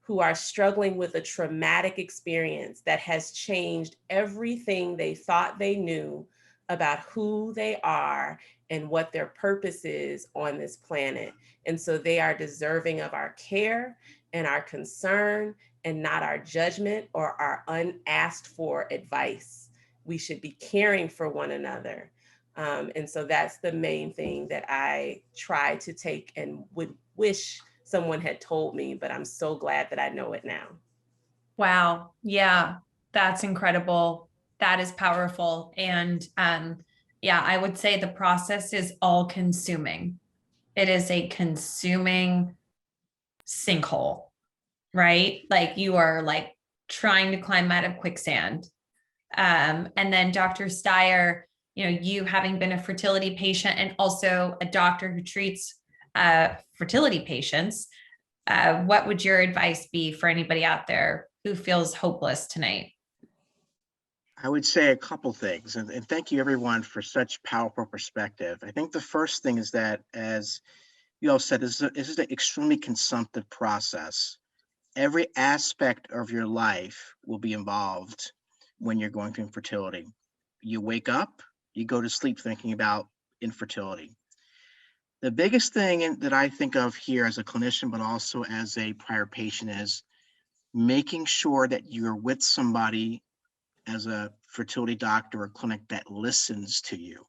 S22: who are struggling with a traumatic experience that has changed everything they thought they knew about who they are and what their purpose is on this planet. And so they are deserving of our care and our concern and not our judgment or our unasked for advice. We should be caring for one another. And so that's the main thing that I try to take and would wish someone had told me, but I'm so glad that I know it now.
S19: Wow. Yeah, that's incredible. That is powerful. And yeah, I would say the process is all consuming. it is a consuming sinkhole, right? Like you are like trying to climb out of quicksand. And then Dr. Styer, you having been a fertility patient and also a doctor who treats fertility patients, what would your advice be for anybody out there who feels hopeless tonight?
S20: I would say a couple things, and thank you everyone for such powerful perspective. I think the first thing is that, as you all said, this is an extremely consumptive process. Every aspect of your life will be involved when you're going through infertility. You wake up, you go to sleep thinking about infertility. The biggest thing that I think of here as a clinician, but also as a prior patient, is making sure that you're with somebody as a fertility doctor or clinic that listens to you.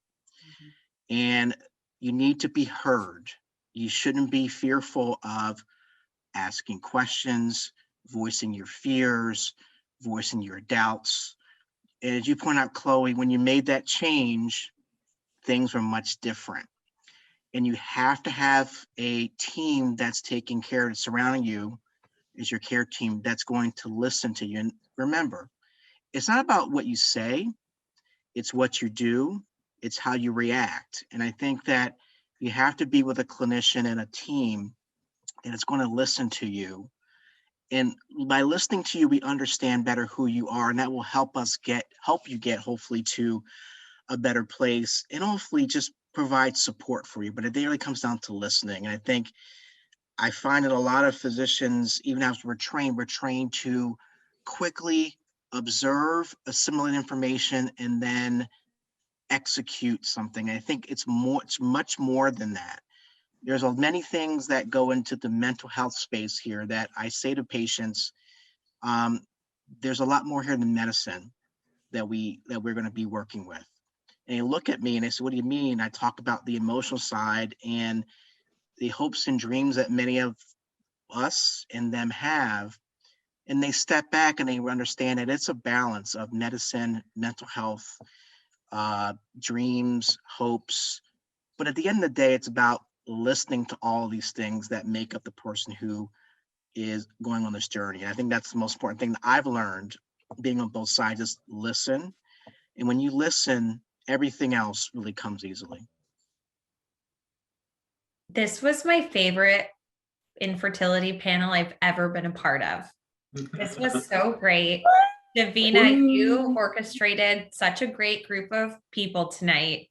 S20: And you need to be heard. You shouldn't be fearful of asking questions, voicing your fears, voicing your doubts. And as you point out, Chloe, when you made that change, things were much different. And you have to have a team that's taking care of surrounding you as your care team that's going to listen to you. And remember, it's not about what you say, it's what you do, it's how you react. And I think that you have to be with a clinician and a team and it's going to listen to you. And by listening to you, we understand better who you are, and that will help you get hopefully to a better place and hopefully just provide support for you. But it really comes down to listening. And I find that a lot of physicians, even as we're trained to quickly observe, assimilate information, and then execute something. I think it's much more than that. There's many things that go into the mental health space here that I say to patients, there's a lot more here than medicine that we're going to be working with. And they look at me and they say, what do you mean? I talk about the emotional side and the hopes and dreams that many of us and them have. And they step back and they understand that it's a balance of medicine, mental health, dreams, hopes. But at the end of the day, it's about listening to all these things that make up the person who is going on this journey. And I think that's the most important thing that I've learned being on both sides is listen. And when you listen, everything else really comes easily.
S19: This was my favorite infertility panel I've ever been a part of. This was so great. Davina, you orchestrated such a great group of people tonight.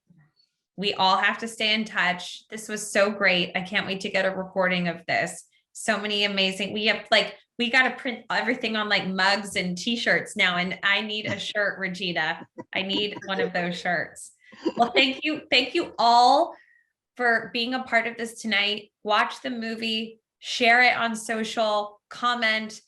S19: We all have to stay in touch. This was so great. I can't wait to get a recording of this. So many amazing. We got to print everything on like mugs and t-shirts now. And I need a shirt, Regina. I need one of those shirts. Well, thank you. Thank you all for being a part of this tonight. Watch the movie, share it on social, comment,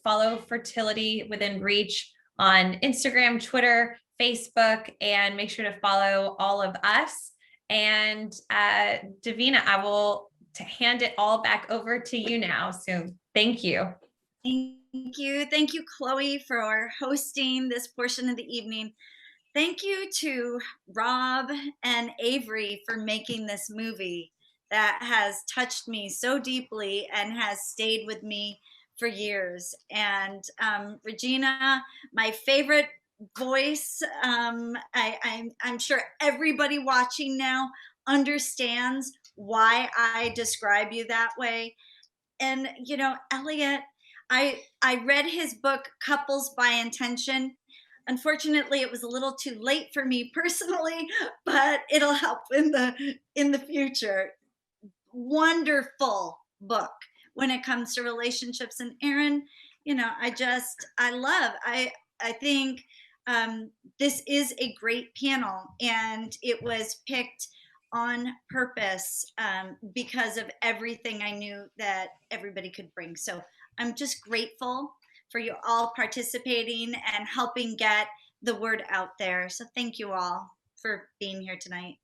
S19: follow Fertility Within Reach on Instagram, Twitter, Facebook, and make sure to follow all of us. And Davina, I will hand it all back over to you now. So thank you.
S1: Thank you. Thank you, Chloe, for hosting this portion of the evening. Thank you to Rob and Avery for making this movie that has touched me so deeply and has stayed with me for years. And Regina, my favorite voice. I'm sure everybody watching now understands why I describe you that way. And Elliott, I read his book Couples by Intention. Unfortunately, it was a little too late for me personally, but it'll help in the future. Wonderful book when it comes to relationships. And Aaron, I think this is a great panel, and it was picked on purpose because of everything I knew that everybody could bring. So I'm just grateful for you all participating and helping get the word out there. So thank you all for being here tonight.